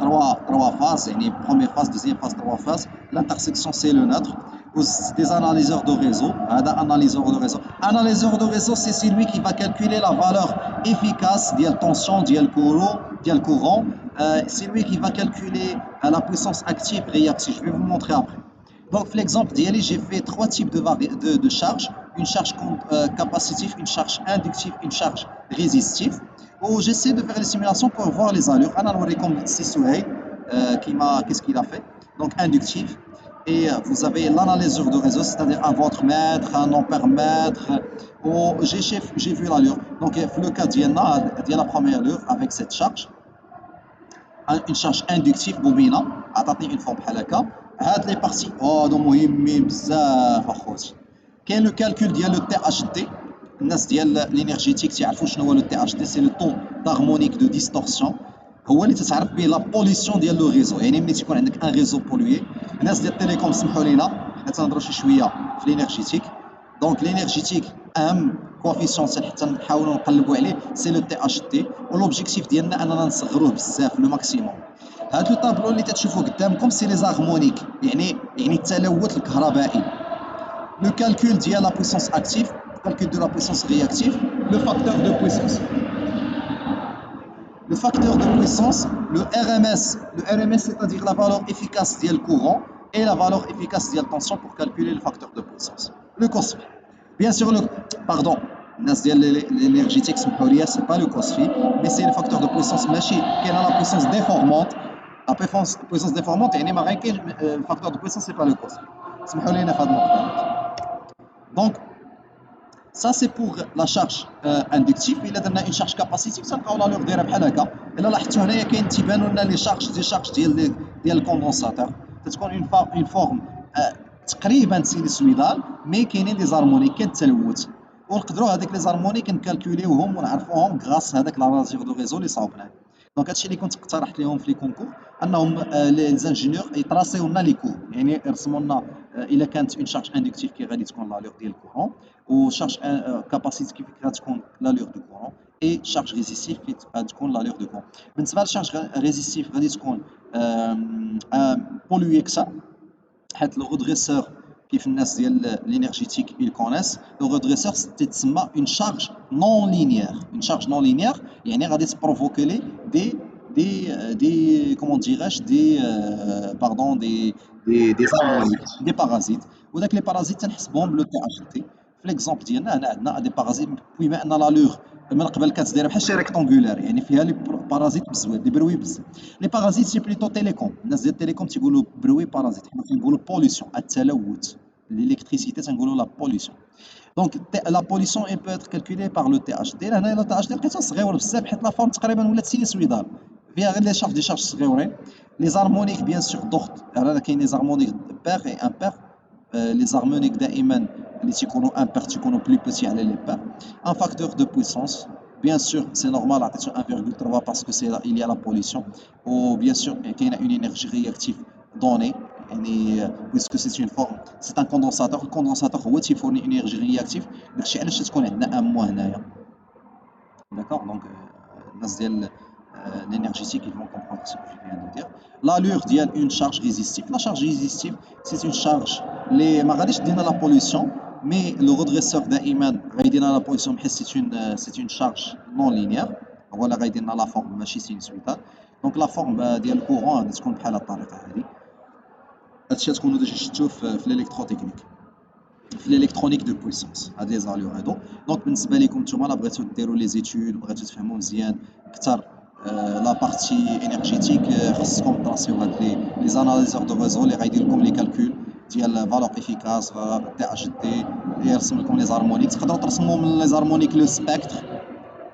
trois phases, première phase, deuxième phase, trois phases. L'intersection, c'est le neutre. Des analyseurs de réseau. Analyseur de réseau, c'est celui qui va calculer la valeur efficace de la tension, de courant. C'est lui qui va calculer la puissance active et réactive. Je vais vous montrer après. Donc, pour l'exemple d'ILI, j'ai fait trois types de charges. Une charge capacitive, une charge inductive, une charge résistive. Où j'essaie de faire les simulations pour voir les allures. On a comme Sisouhei, qu'est-ce qu'il a fait? Donc, inductif. Et vous avez l'analyseur de réseau, c'est-à-dire un voltmètre, un ampèremètre. J'ai vu l'allure. Donc, le cas de la première allure avec cette charge, une charge inductive bobina, عطاتني une forme بحال هكا. هاد لي بارتي هادو مهمين بزاف اخوتي. كاين لو كالكول ديال لو تي اش دي. الناس ديال لينيرجيتيك تعرفوا شنو هو لو تي اش دي، سي لو طون d'harmonique de distorsion. هو اللي تتعرف به لا بوليسيون ديال لو ريزو، يعني ملي تيكون عندك ان ريزو بولوي. الناس ديال التيليكوم سمحوا لينا حنا تنهضروا شي شويه في لينيرجيتيك. دونك لينيرجيتيك اهم كوفيسيون حتى نحاولوا نقلبوا عليه سي لو تي اش دي، ولوبجيكتيف ديالنا اننا نصغروه بزاف لو ماكسيموم. هاد لو طابلو اللي تتشوفوا قدامكم سي لي زارمونيك، يعني التلوث الكهربائي. لو كالكول ديال لا بويسونس اكتيف، calcul de la puissance réactive, le facteur de puissance. Le facteur de puissance, le RMS c'est-à-dire la valeur efficace du courant et la valeur efficace de la tension pour calculer le facteur de puissance. Le COSFI. Bien sûr, l'énergétique, c'est pas le COSFI, mais c'est le facteur de puissance machine qui a la puissance déformante. La puissance déformante, le facteur de puissance, c'est pas le COSFI. Donc, ça c'est pour la charge inductive. الا درنا une charge capacitive تلقاو لا لوغ دايره بحال هكا. الا لاحظتوا هنايا كاين تيبانوا لنا لي شارج ديال الكوندونساتور، تتكون اون فورم تقريبا سينوسويدال، مي كاينين دي زارمونيك، كاين التلوث، ونقدروا هذيك لي زارمونيك نكالكوليوهم ونعرفوهم غراس هذاك لاناليزور دو ريزو اللي صاوبناه. دونك هادشي اللي كنت اقترحت لهم في لي كونكور، انهم لي زانجينيور يطراسيو لنا لي كور، يعني يرسموا لنا الا كانت اون شارج اندكتيف كي غادي تكون لا لوغ ديال الكورون، وشارج كاباسيتيف كيف غادي تكون لا لوغ دو كورون، اي شارج ريزيستيف كيف غادي تكون لا لوغ دو كورون. بالنسبه للشارج ريزيستيف غادي تكون بولوي اكثر، حيت لو ريدريسور كيف الناس ديال لينيرجيتيك ils connaissent لو ريدريسور تتسمى اون شارج نون لينيير. اون شارج نون لينيير يعني غادي تبروفوكي لي دي comment dirais-je des parasites. وداك لي بارازيت تنحسبهم بلو تي اش تي. في ليكزامبل ديالنا هنا عندنا دي بارازيت بما ان لا لوغ من قبل كانت دايره بحال شي ريكتونغولار، يعني فيها لي بارازيت بزوين لي بروي بزاف. لي بارازيت سي بليتو تيليكوم، الناس ديال التيليكوم تيقولوا بروي بارازيت، حنا تنقولوا بوليسيون، التلوث. L'électricité تنقولوا لا بوليسيون. دونك لا بوليسيون اي بو اتر كالكولي بار لو تي اش دي. هنا لو تي اش دي لقيتو صغيور بزاف حيت لا فورم تقريبا ولات سينوسويدال، فيها غير دي شارج صغيورين. لي زارمونيك بيان سور ضغط، راه كاين لي زارمونيك بير اي امبير. لي زارمونيك دائما اللي تيكونوا امبير تيكونوا بلو بوتي على لي بير. ان فاكتور دو بويسونس bien sûr c'est normal عطيتو 1,3 parce que c'est il y a la pollution, ou bien sûr كاينه une énergie réactive donnée يعني puisque c'est une forme c'est un condensateur. le condensateur هو تيفورني une énergie réactive. داكشي علاش تكون عندنا ان مو هنايا. d'accord donc الناس ديال l'énergétique ils vont comprendre ce que je viens de dire. L'allure ديال une charge résistive. La charge résistive c'est une charge اللي ما غاديش دينا la pollution, mais le redresseur دائما غيدينا لا بوليسيون حيت c'est une charge non linéaire. هو اللي غيدينا لا فورم ماشي سينوسويدال. دونك لا فورم ديال الكورون غادي تكون بحال الطريقه هذه. هادشي تكونوا ديجا شفتوه في الالكتروتكنيك، في الالكترونيك دو بويسونس هاد لي زاليور هادو. دونك بالنسبه لكم نتوما لا بغيتو ديروا لي زيتود، بغيتو تفهموا مزيان اكثر la partie énergétique خصكم تراسيو هاد les analyseurs de réseau اللي غايدير لكم لي كالكول ديال فالور افيكاس تي اش دي يرسم لكم لي زارمونيك تقدروا ترسموا من لي زارمونيك لو سبيكتر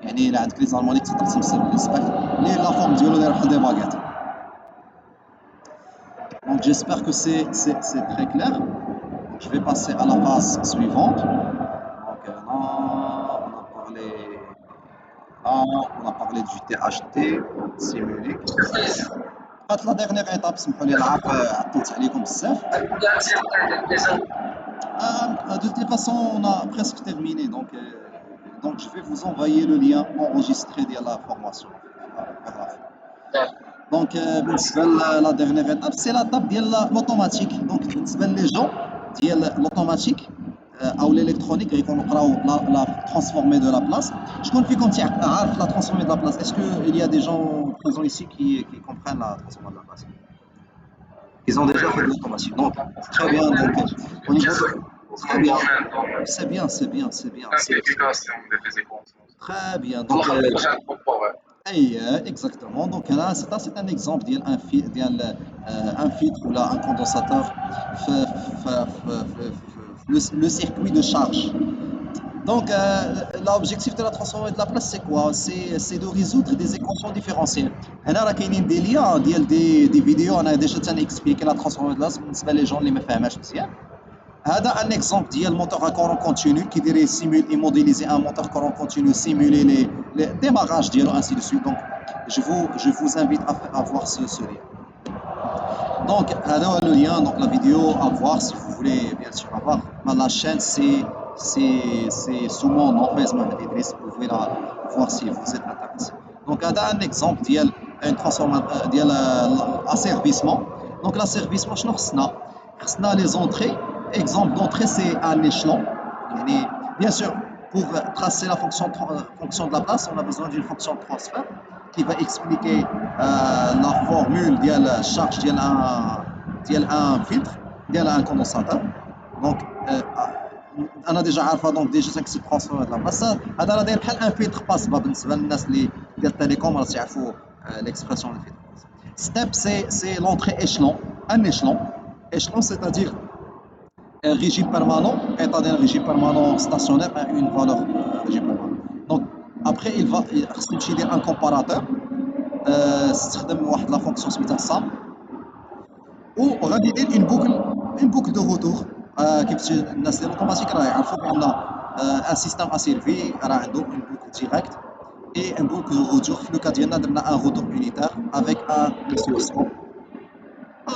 يعني الا عندك لي زارمونيك تقدر ترسم لي سبيكتر اللي لا فورم ديالو داير بحال دي باغيت. Donc j'espère que c'est très clair. Je vais passer à la phase suivante. Donc on a parlé du THT, Simulink. قالت لا dernière étape سمحوا لي العاب عطلت عليكم بزاف. De toute façon on a presque terminé donc je vais vous envoyer le lien enregistré de la formation. Donc بالنسبه la dernière étape c'est l'étape ديال l'automatique. Donc بالنسبه لي جون ديال l'automatique او l'électronique غيكونوا قراو la transformée de la place. شكون فيكم عارف la transformée de la place? Est-ce que il y a des gens présents ici qui comprennent la transformée de la place? Ils ont déjà fait de l'automatique. Donc très bien, donc au niveau de... Très bien. C'est bien. Simplification des équations. Très bien. Donc exactement. Donc là, c'est un exemple d'un filtre ou là un condensateur le circuit de charge. Donc l'objectif de la transformation de la place c'est quoi? C'est de résoudre des équations différentielles. هنا راه كاينين دي liens ديال des vidéos انا déjà expliqué la transformation de la place بالنسبه لي جون اللي ما فاهماش مزيان. هذا un exemple ديال moteur à courant continu qui dirait simuler et modéliser un moteur à courant continu, simuler les démarrages ديالو ainsi de suite. Donc je vous invite à voir ce lien. Donc هذا هو le lien, donc la vidéo à voir si vous voulez bien sûr avoir. La chaîne c'est sous mon nom Facebook Idriss, vous pouvez la voir si vous êtes intéressé. Donc هذا un exemple ديال une transformation ديال asservissement. Donc l'asservissement شنو خصنا les entrées. Exemple d'entrée c'est un échelon. Bien sûr pour tracer la fonction de la place on a besoin d'une fonction de transfert qui va expliquer la formule de la charge ديال un filtre ديال un condensateur. Donc انا ديجا عارفه دونك ديجا تاكسي ترانسفير د لا بلاصه هذا راه داير بحال ان فيلتر باسبا بالنسبه للناس اللي ديال التليكوم راه تعرفوا l'expression de filtre. Step c'est l'entrée échelon, un échelon c'est-à-dire un régime permanent, état d'un régime permanent stationnaire à une valeur régime permanent. Donc après il va utiliser un comparateur استخدم واحد لا فونكسيون سميتها sum وغادي يدير une boucle de retour. كيف الناس ديال الاوتوماتيك راه يعرفوا بان ان سيستم اسيرفي راه عنده une boucle directe et un boucle de retour. في لو كا ديالنا درنا un retour unitaire avec un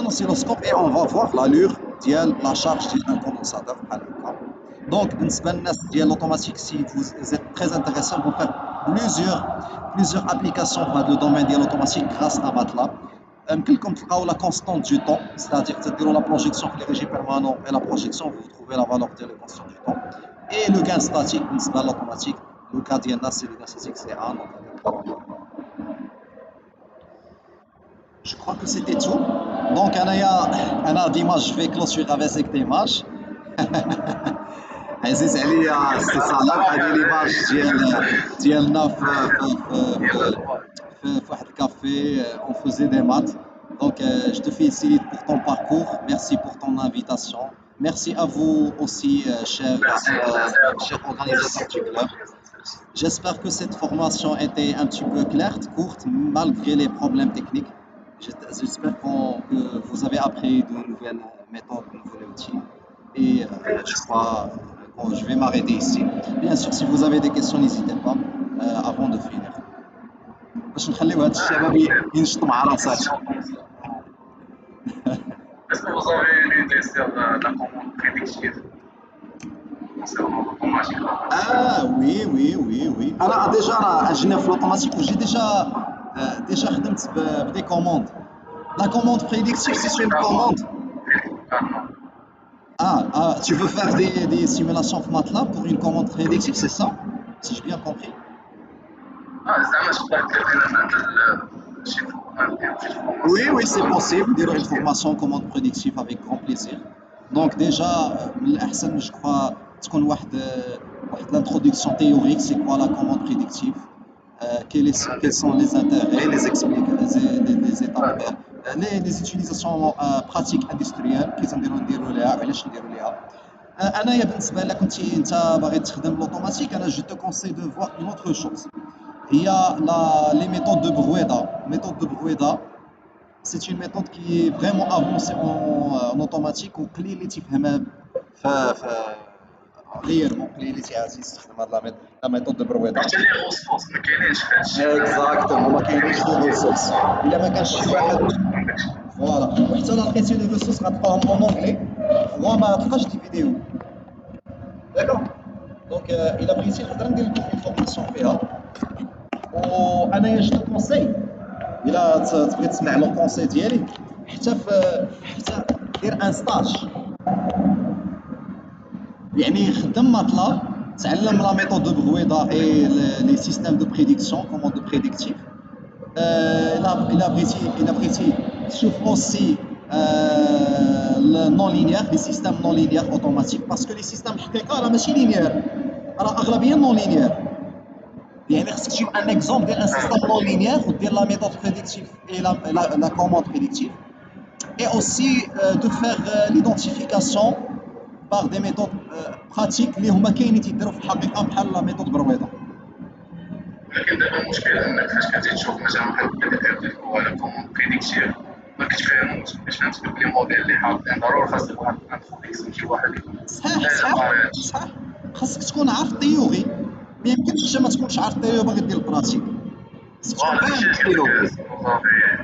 oscilloscope et on va voir l'allure ديال la charge d'un condensateur بحال هكا. Donc بالنسبه للناس ديال l'automatique si vous êtes très intéressés on peut faire plusieurs applications dans le domaine de l'automatique grâce à MATLAB. يمكن لكم تلقاو la constante du temps, c'est-à-dire تديروا la projection في les régimes permanents et la projection vous trouvez la valeur de la constante du temps. Et le gain statique بالنسبه l'automatique le cas ديالنا c'est le gain statique c'est 1. Je crois que c'était tout. Donc انا ديما je vais clôturer avec cette image. عزيز عليا سي صلاح هذه ليماج ديالنا في واحد الكافي on faisait des maths. Donc je te félicite pour ton parcours, merci pour ton invitation, merci à vous aussi chers organisateurs du club. J'espère que cette formation était un petit peu claire, courte, malgré les problèmes techniques. J'espère que vous avez appris de nouvelles méthodes, de nouveaux outils. Et je crois que je vais m'arrêter ici. Bien sûr, si vous avez des questions, n'hésitez pas avant de finir. باش نخليو هاد الشباب ينشطوا مع راساتهم. Est-ce que vous avez une idée sur la commande prédictive concernant l'automatique? Oui. انا ديجا راه اجينا في l'automatique وجي ديجا خدمت بدي كوموند. La commande prédictive c'est une commande. Tu veux faire des simulations de MATLAB pour une commande prédictive, c'est ça? Si j'ai bien compris. Oui, c'est possible. Dire une formation commande prédictive avec grand plaisir. Donc déjà, je crois, تكون واحد l'introduction théorique, c'est quoi la commande prédictive? quels sont les intérêts, les étapes, les utilisations pratiques industrielles كيفاش نديروا ليها وعلاش نديروا ليها. انايا بالنسبه لك كنتي انت باغي تخدم لوطوماتيك انا جو تو كونساي دو فوار اون اوتر شوز هي لي ميثود دو برويدا. méthode de Brueda c'est une méthode qui est vraiment avancée en automatique وقليل اللي تفهمها ف réellement قليل اللي تعرف يستخدم هاد لا ميثود دو برويدا. حتى لي غوصوص ما كاينينش في هادشي. اكزاكتومون ما كاينينش لي ريسورس الا ما كانش شي واحد فوالا وحتى الا لقيتي لي ريسورس غتلقاهم اون اونغلي وما تلقاش دي فيديو داكوغ دونك الا بغيتي نقدر ندير لكم انفورماسيون فيها وانايا جو كونساي الا تبغي تسمع لو كونساي ديالي حتى دير ان ستاج يعني خدم ماتلاب تعلم لا ميثود دو برويدا اي لي سيستيم دو بريديكسيون كومون دو بريديكتيف الا بغيتي تشوف اوسي النون لينيير لي سيستيم نون لينيير اوتوماتيك باسكو لي سيستيم الحقيقه راه ماشي لينيير راه اغلبيه نون لينيير يعني خصك تجيب ان اكزومبل ديال ان سيستيم نون لينيير ودير لا ميثود بريديكتيف اي لا كوموند بريديكتيف et aussi de faire l'identification par des méthodes pratiques اللي هما كاينين تيديروا في الحقيقه بحال لا ميثود برويدا. ولكن دابا المشكل انك فاش كنتي تشوف مثلا واحد الفيديو ديال ولا كومون بريديكتيف ما كتفهموش باش فهمت دوك لي موديل اللي حاطين ضروري خاصك واحد الانفورميشن شي واحد صحيح خاصك تكون عارف التيوري ما يمكنش ما تكونش عارف التيوري باغي دير البراتيك خاصك تكون فاهم التيوري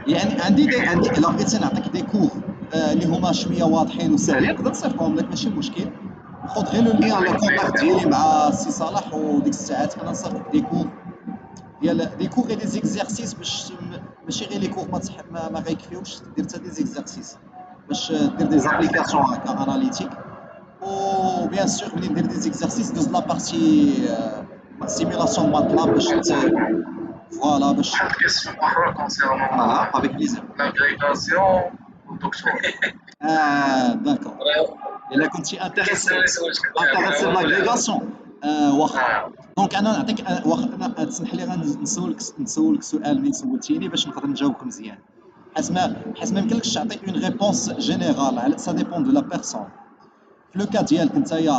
يعني عندي الا بغيتي نعطيك دي كور اللي هما شويه واضحين وساهلين نقدر نصيفطهم لك ماشي مشكل خذ غير لو لين لو كونتاكت ديالي مع السي صلاح وديك الساعات انا نصيفط دي كور ديال دي كور اي دي زيكزارسيس باش ماشي غير لي كور ما غيكفيوش دير حتى دي زيكزارسيس باش دير دي زابليكاسيون هكا اناليتيك و بيان سور ملي ندير دي زيكزارسيس دوز لا بارتي سيمولاسيون ماتلاب باش فوالا باش واحد الكيسيون اخرى كونسيرنون افيك بليزير لاغريغاسيون والدكتور. داكور الا كنتي انتريسي لاغريغاسيون واخا دونك انا نعطيك واخا انا تسمح لي غنسولك سؤال اللي سولتيني باش نقدر نجاوبك مزيان حيت ما يمكنلكش تعطي اون ريبونس جينيرال سا ديبون دو لا بيرسون في لو كا ديالك نتايا